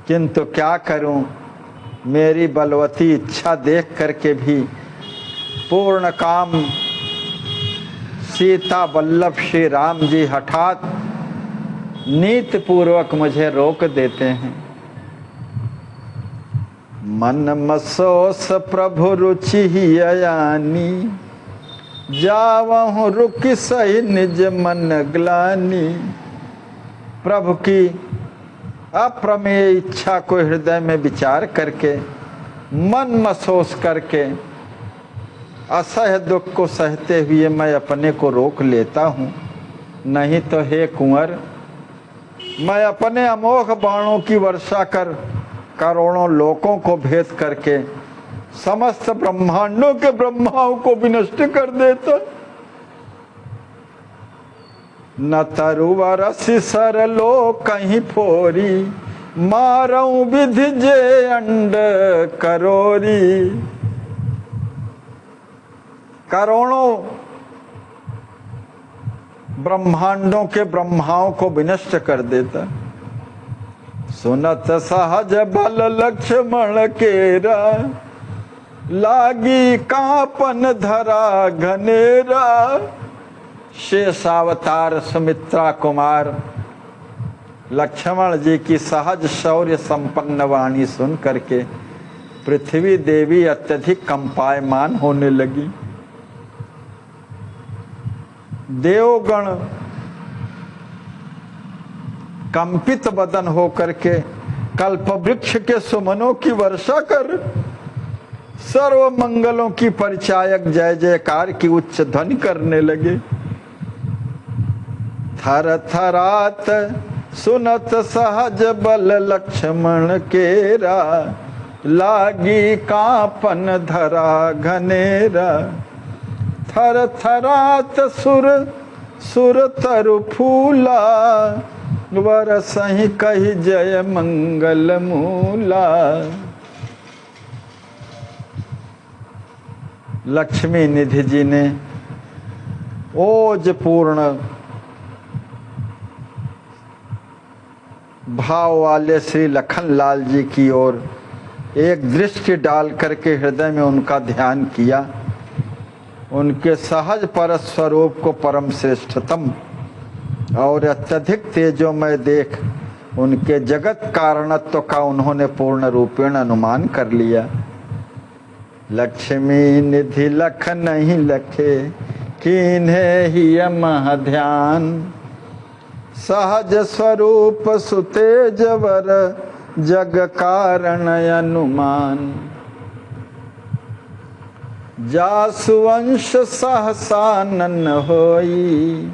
किंतु क्या करूं, मेरी बलवती इच्छा देख करके भी पूर्ण काम सीता वल्लभ श्री राम जी हठात नीति पूर्वक मुझे रोक देते हैं। मन मसोस प्रभु रुचि ही अयानी, जावहु रुक सही निज मन ग्लानी। प्रभु की अप्रमेय इच्छा को हृदय में विचार करके मन मसोस करके असह्य दुख को सहते हुए मैं अपने को रोक लेता हूँ। नहीं तो हे कुंवर, मैं अपने अमोघ बाणों की वर्षा कर करोड़ों लोकों को भेद करके समस्त ब्रह्मांडों के ब्रह्माओं को विनष्ट कर देता। न तरुवर सिसर लो कहीं फोरी, मारऊं विधि जे अंड करोरी। करोड़ों ब्रह्मांडों के ब्रह्माओं को विनष्ट कर देता। सुनत सहज बल लक्ष्मण केरा, लागी कापन धरा घनेरा। शेषावतार सुमित्रा कुमार लक्ष्मण जी की सहज शौर्य संपन्न वाणी सुन करके पृथ्वी देवी अत्यधिक कंपायमान होने लगी। देवगण कंपित बदन होकर के कल्प वृक्ष के सुमनों की वर्षा कर सर्व मंगलों की परिचायक जय जयकार की उच्च ध्वनि करने लगे। थर थरात सुनत सहज बल लक्ष्मण केरा, लागी कापन धरा घनेरा। थर थरात सुर सुर तरु फूला, वर सही कही जय मंगल मूला। लक्ष्मी निधि जी ने ओज पूर्ण भाव वाले श्री लखनलाल जी की ओर एक दृष्टि डाल करके हृदय में उनका ध्यान किया। उनके सहज पर स्वरूप को परम श्रेष्ठतम और अत्यधिक तेजोमय देख उनके जगत कारणत्व का उन्होंने पूर्ण रूपेण अनुमान कर लिया। लक्ष्मी निधि लख नहीं लखे, कीन्हे ही मह ध्यान। सहज स्वरूप सुतेजवर, जग कारण अनुमान। जासुवंश सहसानन होई,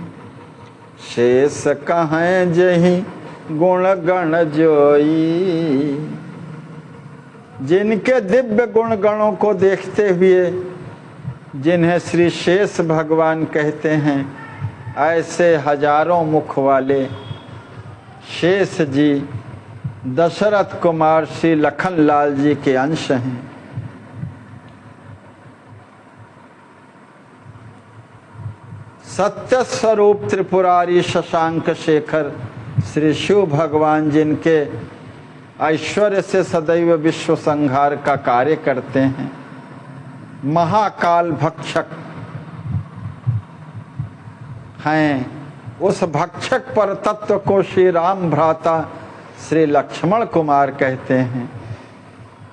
शेष कहें जही गुण गण जोई। जिनके दिव्य गुण गणों को देखते हुए जिन्हें श्री शेष भगवान कहते हैं, ऐसे हजारों मुख वाले शेष जी दशरथ कुमार श्री लखनलाल जी के अंश हैं। सत्य स्वरूप त्रिपुरारी शशांक शेखर श्री शिव भगवान जिनके ऐश्वर्य से सदैव विश्व संहार का कार्य करते हैं, महाकाल भक्षक हैं, उस भक्षक पर तत्व को श्री राम भ्राता श्री लक्ष्मण कुमार कहते हैं।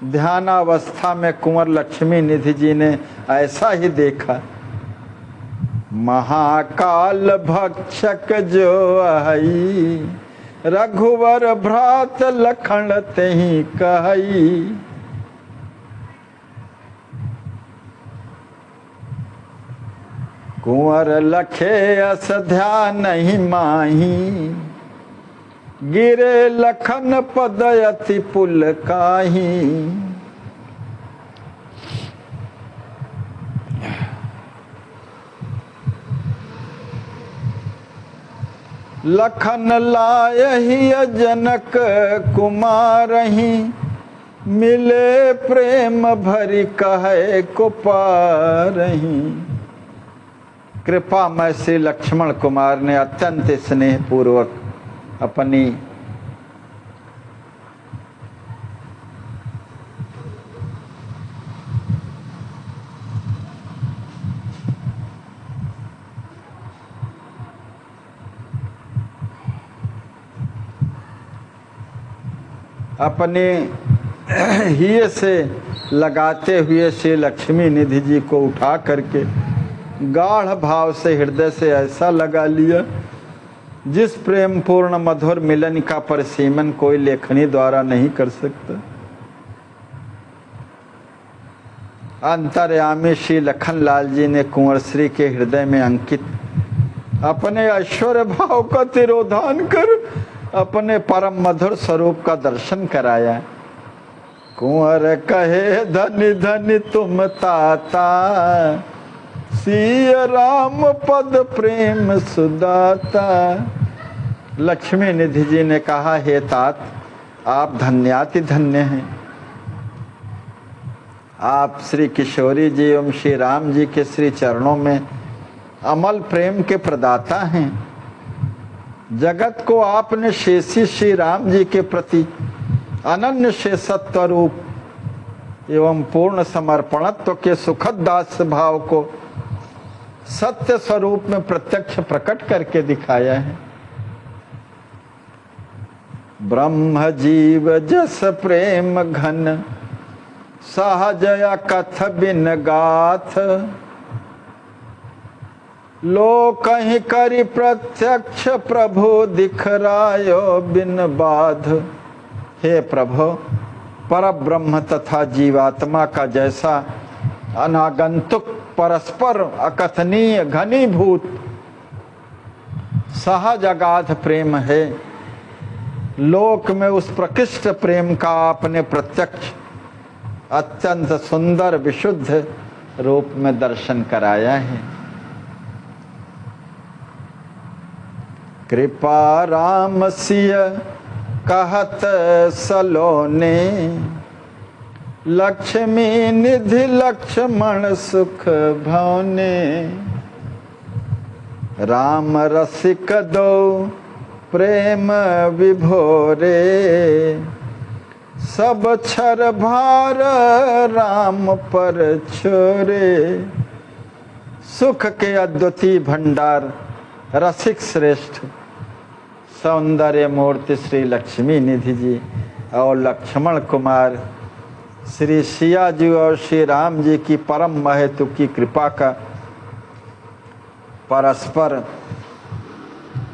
ध्यानावस्था में कुंवर लक्ष्मी निधि जी ने ऐसा ही देखा। महाकाल भक्षक जो आई, रघुवर भ्रात लखन तेहि कहई। कुंवर लखे अस ध्यान नहीं माही, गिरे लखन पद अति पुल काही। लखन लायहि जनक कुमारहि, मिले प्रेम भरी कहे को पारहि। कृपामय श्री लक्ष्मण कुमार ने अत्यंत स्नेह पूर्वक अपनी हिये से लगाते हुए श्री लक्ष्मी निधि जी को उठा करके गाढ़ भाव से हृदय से ऐसा लगा लिया जिस प्रेम पूर्ण मधुर मिलन का परिसीमन कोई लेखनी द्वारा नहीं कर सकता। अंतर्यामी श्री लखनलाल जी ने कुंवर श्री के हृदय में अंकित अपने ऐश्वर्य भाव का तिरोधान कर अपने परम मधुर स्वरूप का दर्शन कराया। कुंवर कहे धनि धनि तुम ताता, सिय राम पद प्रेम सुदाता। लक्ष्मी निधि जी ने कहा, हे तात, आप धन्याति धन्य हैं। आप श्री किशोरी जी एवं श्री राम जी के श्री चरणों में अमल प्रेम के प्रदाता हैं। जगत को आपने शेषी श्री राम जी के प्रति अनन्य शेषत्व रूप एवं पूर्ण समर्पणत्व के सुखद दास भाव को सत्य स्वरूप में प्रत्यक्ष प्रकट करके दिखाया है। ब्रह्म जीव जस प्रेम घन, सहजया कथ बिन गाथ। लो कहीं करी प्रत्यक्ष प्रभु दिखरायो बिन बाध। हे प्रभु, पर ब्रह्म तथा जीवात्मा का जैसा अनागंतुक परस्पर अकथनीय घनीभूत सहज अगाध प्रेम है, लोक में उस प्रकृष्ट प्रेम का आपने प्रत्यक्ष अत्यंत सुंदर विशुद्ध रूप में दर्शन कराया है। कृपा राम सिय कहत सलोने, लक्ष्मी निधि लक्ष्मण सुख भवने। राम रसिक दो प्रेम विभोरे, सब छर भार राम पर छोरे। सुख के अद्वितीय भंडार, रसिक श्रेष्ठ सौंदर्य मूर्ति श्री लक्ष्मी निधि जी और लक्ष्मण कुमार श्री सिया जी और श्री राम जी की परम महत्व की कृपा का परस्पर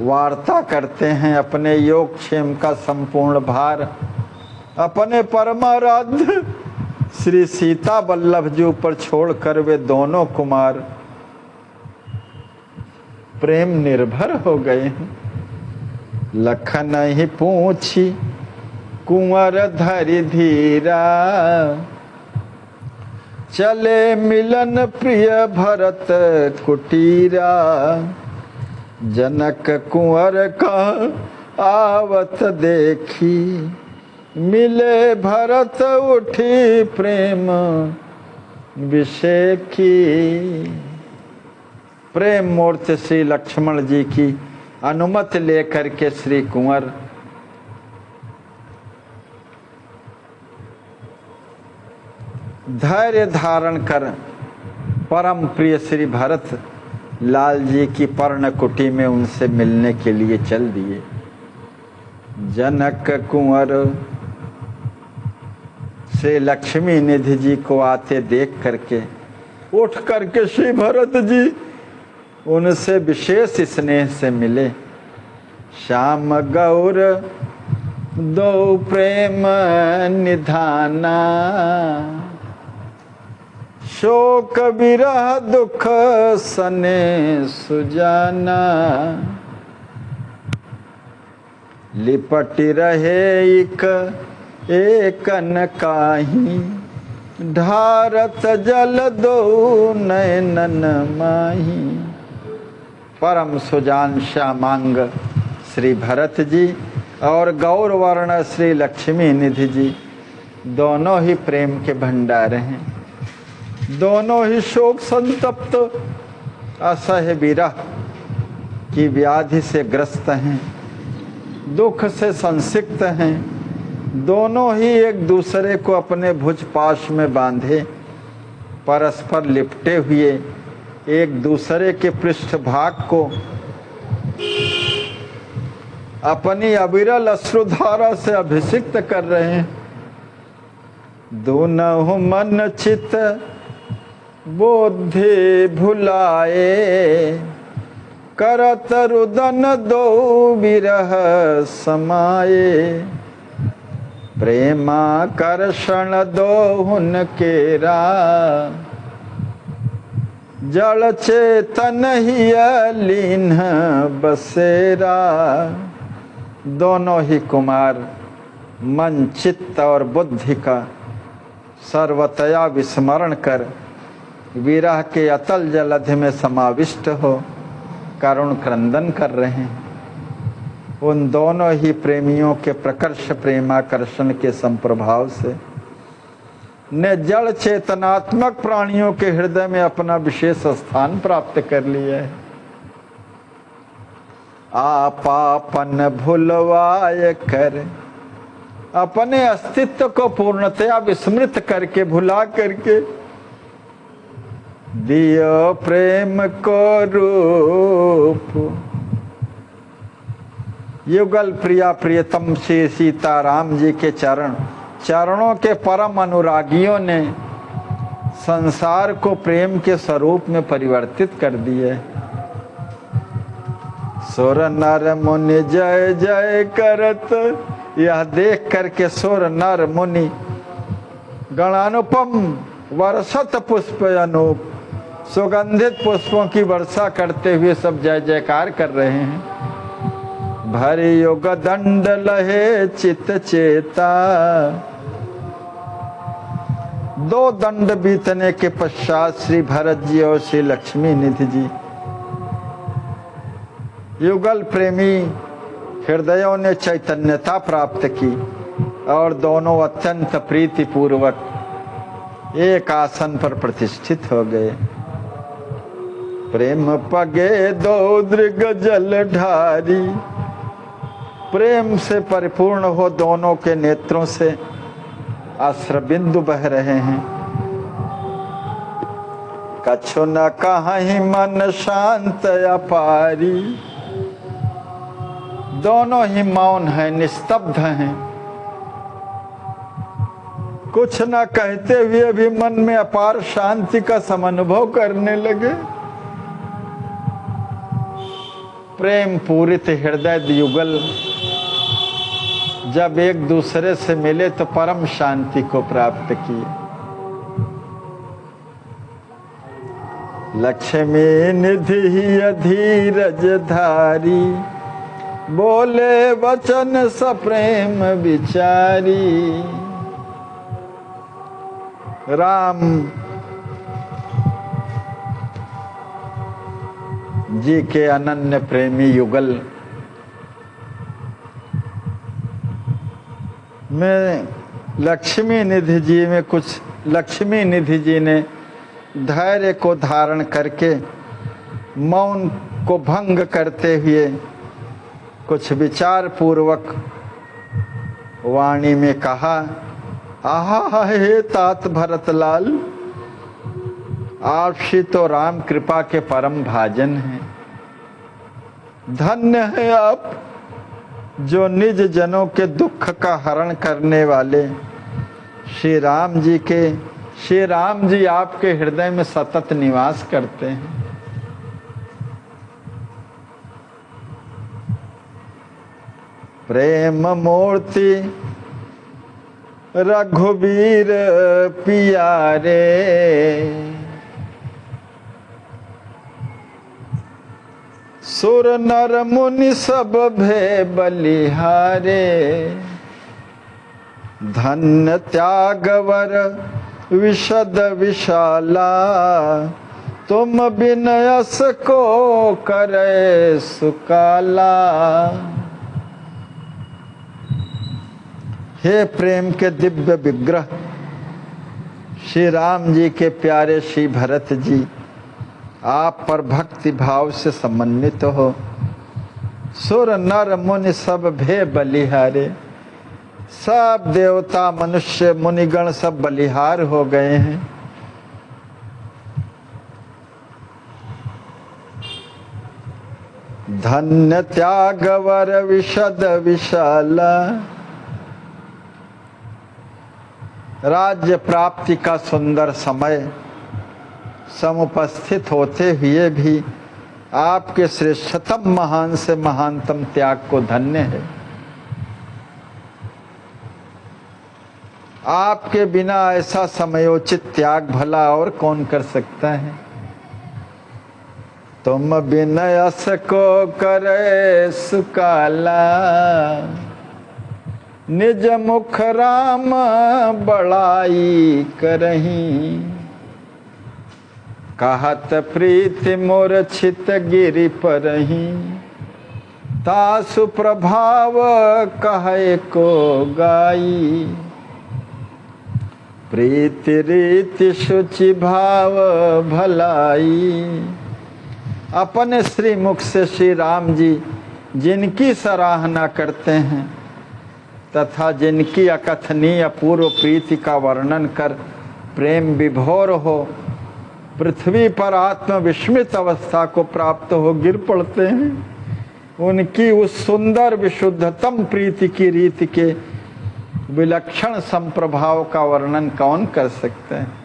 वार्ता करते हैं। अपने योगक्षेम का संपूर्ण भार अपने परमाराध्य श्री सीता वल्लभ जी पर छोड़कर वे दोनों कुमार प्रेम निर्भर हो गए हैं। लखन ही पूछी कुंवर धरि धीरा, चले मिलन प्रिय भरत कुटीरा। जनक कुंवर का आवत देखी, मिले भरत उठी प्रेम विषेखी। प्रेम मूर्ति श्री लक्ष्मण जी की अनुमति लेकर के श्री कुंवर धैर्य धारण कर परम प्रिय श्री भरत लाल जी की पर्णकुटी में उनसे मिलने के लिए चल दिए। जनक कुंवर श्री लक्ष्मी निधि जी को आते देख करके उठ करके श्री भरत जी उनसे विशेष स्नेह से मिले। श्याम गौर दो प्रेम निधाना, शोक विरह दुख सने सुजाना। लिपटि रहे एकन काही, ढारत जल दो नयनन माही। परम सुजान श्यामांग श्री भरत जी और गौर वर्ण श्री लक्ष्मी निधि जी दोनों ही प्रेम के भंडार हैं। दोनों ही शोक संतप्त असह्य विरह की व्याधि से ग्रस्त हैं, दुख से संसिक्त हैं। दोनों ही एक दूसरे को अपने भुज पाश में बांधे परस्पर लिपटे हुए एक दूसरे के पृष्ठभाग को अपनी अविरल अश्रुधारा से अभिषिक्त कर रहे हैं। दोनों मन चित बोधे भुलाए, करत रुदन दो विरह समाये। प्रेमाकर्षण दो हुनकेरा, जड़ चेतन ही लीन बसेरा। दोनों ही कुमार मन चित्त और बुद्धि का सर्वतया विस्मरण कर विरह के अतल जलधि में समाविष्ट हो करुण क्रंदन कर रहे हैं। उन दोनों ही प्रेमियों के प्रकर्ष प्रेमाकर्षण के संप्रभाव से ने जड़ चेतनात्मक प्राणियों के हृदय में अपना विशेष स्थान प्राप्त कर लिया है। आपापन भुलवाय कर, अपने अस्तित्व को पूर्णतया विस्मृत करके भुला करके दियो प्रेम को रूप। युगल प्रिया प्रियतम श्री सीताराम जी के चरणों के परम अनुरागियों ने संसार को प्रेम के स्वरूप में परिवर्तित कर दिए। सुर नर मुनि जय जय करत, यह देख करके सुर नर मुनि गणानुपम वर्षत पुष्प अनूप सुगंधित पुष्पों की वर्षा करते हुए सब जय जयकार कर रहे हैं। भरि युग दंड लहे चित चेता। दो दंड बीतने के पश्चात श्री भरत जी और श्री लक्ष्मी निधि जी युगल प्रेमी हृदयों ने चैतन्यता प्राप्त की और दोनों अत्यंत प्रीति पूर्वक एक आसन पर प्रतिष्ठित हो गए। प्रेम पगे दो दृग जल ढारी, प्रेम से परिपूर्ण हो दोनों के नेत्रों से अश्रुबिंदु बह रहे हैं। कछु न कहीं मन शांत अपारी, दोनों ही मौन हैं, निस्तब्ध हैं। कुछ न कहते हुए भी मन में अपार शांति का समनुभव करने लगे। प्रेम पूरित हृदय युगल जब एक दूसरे से मिले तो परम शांति को प्राप्त किए। लक्ष्मी निधि धीरज धारी, बोले वचन सप्रेम विचारी। राम जी के अनन्य प्रेमी युगल में लक्ष्मी निधि जी ने धैर्य को धारण करके मौन को भंग करते हुए कुछ विचार पूर्वक वाणी में कहा, आहा हे तात भरतलाल, आप श्री तो राम कृपा के परम भाजन हैं। धन्य है आप जो निज जनों के दुख का हरण करने वाले श्री राम जी आपके हृदय में सतत निवास करते हैं। प्रेम मूर्ति रघुबीर पियारे, सुर नर मुनि सब भे बलिहारे। धन्य त्यागवर विशद विशाला, तुम बिनयस को करे सुकाला। हे प्रेम के दिव्य विग्रह श्री राम जी के प्यारे श्री भरत जी, आप पर भक्ति भाव से समन्वित हो। सुर नर मुनि सब भे बलिहारे, सब देवता मनुष्य मुनिगण सब बलिहार हो गए हैं। धन्य त्यागवर विशद विशाला। राज्य प्राप्ति का सुंदर समय समुपस्थित होते हुए भी आपके श्रेष्ठतम महान से महानतम त्याग को धन्य है। आपके बिना ऐसा समयोचित त्याग भला और कौन कर सकता है। तुम बिनयस को करे सुकाला, निज मुख राम बड़ाई करही। कहत प्रीति मोर छित गिरि परही, तासु प्रभाव कहे को गाई। प्रीति रीति शुचि भाव भलाई। अपने श्री मुख से श्री राम जी जिनकी सराहना करते हैं तथा जिनकी अकथनीय अपूर्व प्रीति का वर्णन कर प्रेम विभोर हो, पृथ्वी पर आत्मविस्मित अवस्था को प्राप्त हो गिर पड़ते हैं। उनकी उस सुंदर विशुद्धतम प्रीति की रीति के विलक्षण संप्रभाव का वर्णन कौन कर सकते हैं।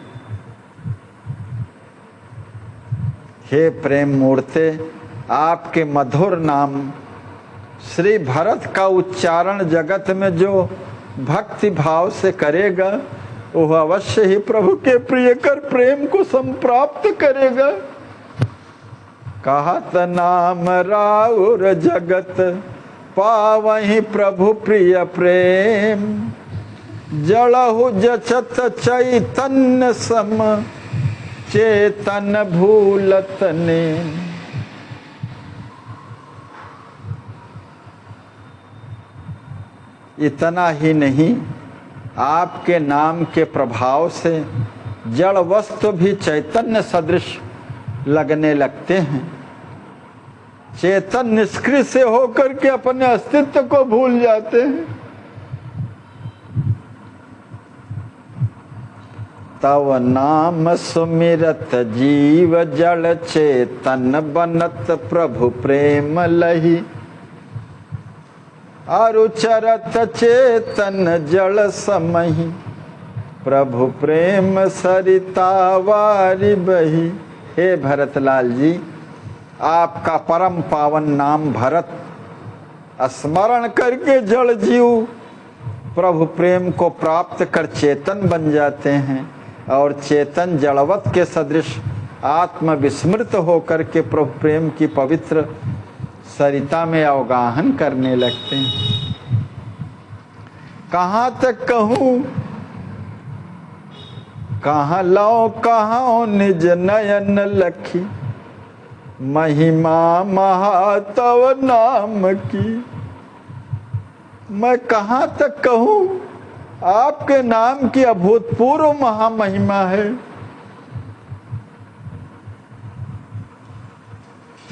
हे प्रेम मूर्ते, आपके मधुर नाम श्री भरत का उच्चारण जगत में जो भक्ति भाव से करेगा वह अवश्य ही प्रभु के प्रिय कर प्रेम को संप्राप्त करेगा। कहत नाम राउर जगत पावहि प्रभु प्रिय प्रेम। जड़हु जचत चैतन्य सम चेतन भूलत ने। इतना ही नहीं, आपके नाम के प्रभाव से जड़ वस्तु भी चैतन्य सदृश लगने लगते हैं। चेतन निष्क्रिय से होकर के अपने अस्तित्व को भूल जाते हैं। तव नाम सुमिरत जीव जड़ चेतन बनत प्रभु प्रेम लही। अरुचरत चेतन जल समहि प्रभु प्रेम सरिता वारि बही। हे भरतलाल जी, आपका परम पावन नाम भरत स्मरण करके जड़ जीव प्रभु प्रेम को प्राप्त कर चेतन बन जाते हैं और चेतन जड़वत के सदृश आत्मविस्मृत होकर के प्रभु प्रेम की पवित्र सरिता में अवगाहन करने लगते हैं। कहाँ तक कहूँ, कहाँ लाओ कहाँ निज नयन लखी। महिमा महातव नाम की। मैं कहाँ तक कहूँ, आपके नाम की अभूतपूर्व महामहिमा है।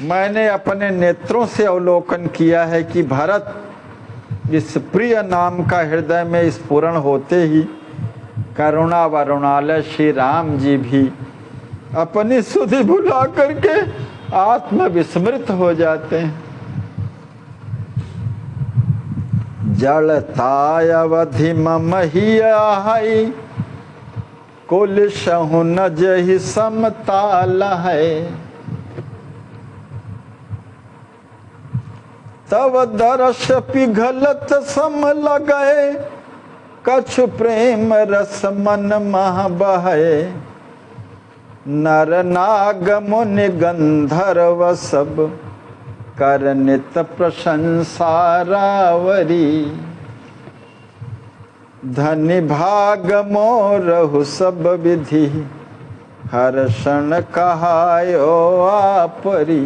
मैंने अपने नेत्रों से अवलोकन किया है कि भरत इस प्रिय नाम का हृदय में स्फुरण होते ही करुणा वरुणालय श्री राम जी भी अपनी सुधि भुला करके आत्मविस्मृत हो जाते हैं। जड़ताय अवधि मम ही आई, कुल सहु न जहि समताल है। तब दरस पिघलत सम लगए, कछु प्रेम रस मन मह बहे। नर नाग मुनि गंधर्व सब, कर नित प्रशंसा रावरी। धनि भाग मोरहु सब विधि, हर्षण कहायो आपरी।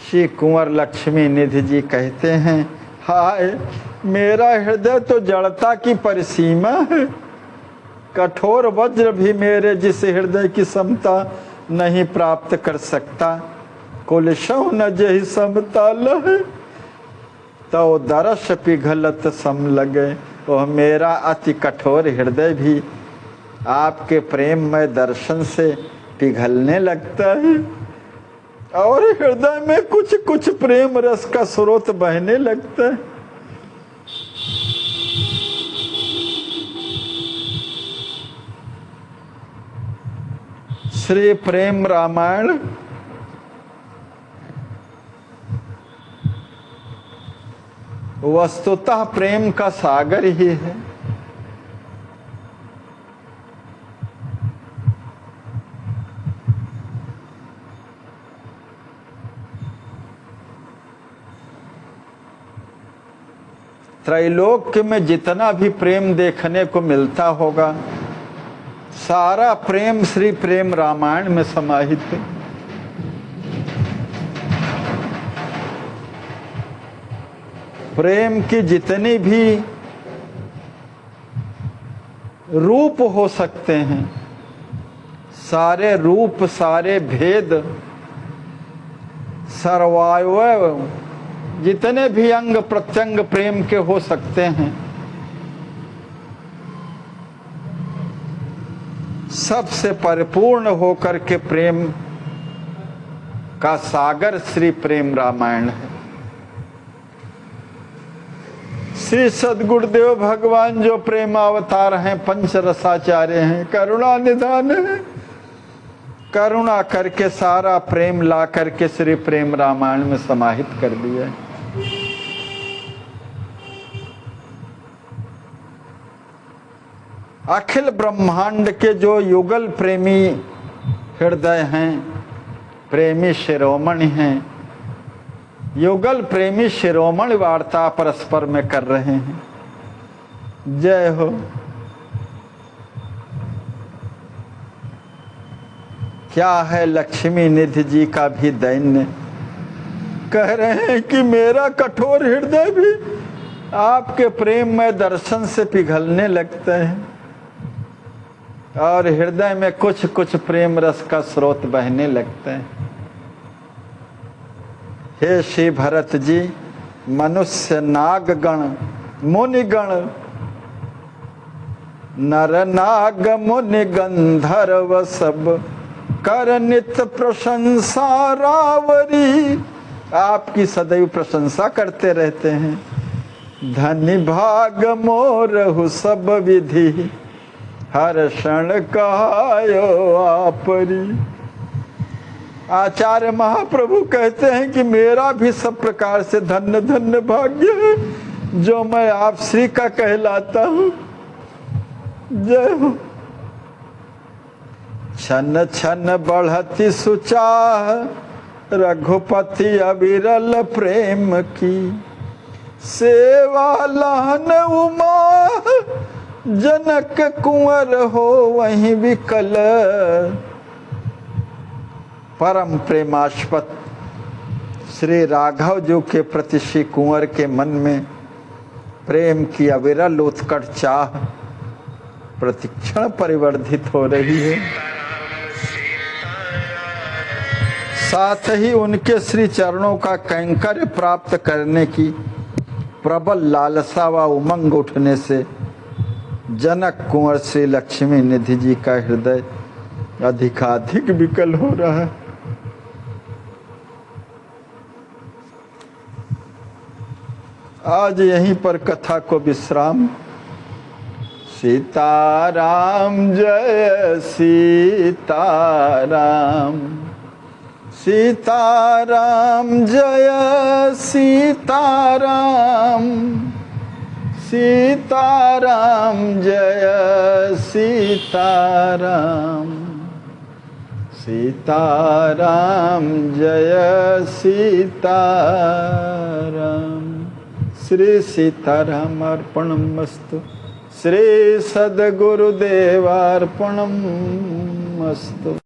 श्री कुंवर लक्ष्मी निधि जी कहते हैं, हाय मेरा हृदय तो जड़ता की परिसीमा है। कठोर वज्र भी मेरे जिस हृदय की समता नहीं प्राप्त कर सकता। कुलशौ न जहि समताल है, तो दरस पिघलत सम लगे। वह मेरा अति कठोर हृदय भी आपके प्रेम में दर्शन से पिघलने लगता है और हृदय में कुछ कुछ प्रेम रस का स्रोत बहने लगता है। श्री प्रेम रामायण वस्तुतः प्रेम का सागर ही है। त्रैलोक्य में जितना भी प्रेम देखने को मिलता होगा, सारा प्रेम श्री प्रेम रामायण में समाहित है। प्रेम की जितनी भी रूप हो सकते हैं, सारे रूप, सारे भेद, सर्वायव जितने भी अंग प्रत्यंग प्रेम के हो सकते हैं, सबसे परिपूर्ण होकर के प्रेम का सागर श्री प्रेम रामायण है। श्री सद्गुरुदेव भगवान जो प्रेमावतार हैं, पंच रसाचार्य हैं, करुणा निधान है। करुणा करके सारा प्रेम ला करके श्री प्रेम रामायण में समाहित कर दिया है। अखिल ब्रह्मांड के जो युगल प्रेमी हृदय हैं, प्रेमी शिरोमणि हैं, युगल प्रेमी शिरोमणि वार्ता परस्पर में कर रहे हैं। जय हो। क्या है लक्ष्मी निधि जी का भी दैन्य, कह रहे हैं कि मेरा कठोर हृदय भी आपके प्रेम में दर्शन से पिघलने लगता है और हृदय में कुछ कुछ प्रेम रस का स्रोत बहने लगता है। हे श्री भरत जी, मनुष्य नाग गण मुनि गण, नर नाग मुनि गंधर्व सब, कर नित प्रशंसा रावरी। आपकी सदैव प्रशंसा करते रहते हैं। धन्य भाग मोरहु सब विधि, हर क्षण कहायो आपरी। आचार्य महाप्रभु कहते हैं कि मेरा भी सब प्रकार से धन्य धन्य भाग्य है जो मैं आप श्री का कहलाता हूँ। जय हो। छन छन बढ़ती सुचाह, रघुपति अविरल प्रेम की, सेवा लहन उमा, जनक कुंवर हो वहीं विकल। परम प्रेमास्पद श्री राघव जी के प्रति श्री कुंवर के मन में प्रेम की अविरल उत्कट चाह प्रतिक्षण परिवर्धित हो रही है। साथ ही उनके श्री चरणों का कैंकर्य प्राप्त करने की प्रबल लालसा व उमंग उठने से जनक कुंवर श्री लक्ष्मी निधि जी का हृदय अधिकाधिक विकल हो रहा है। आज यहीं पर कथा को विश्राम। सीताराम जय सीताराम, सीताराम जय सीताराम, सीताराम जय सीताराम, सीताराम जय सीताराम। श्री सीतारामार्पणमस्तु। श्री सद्गुरुदेवार्पणमस्तु।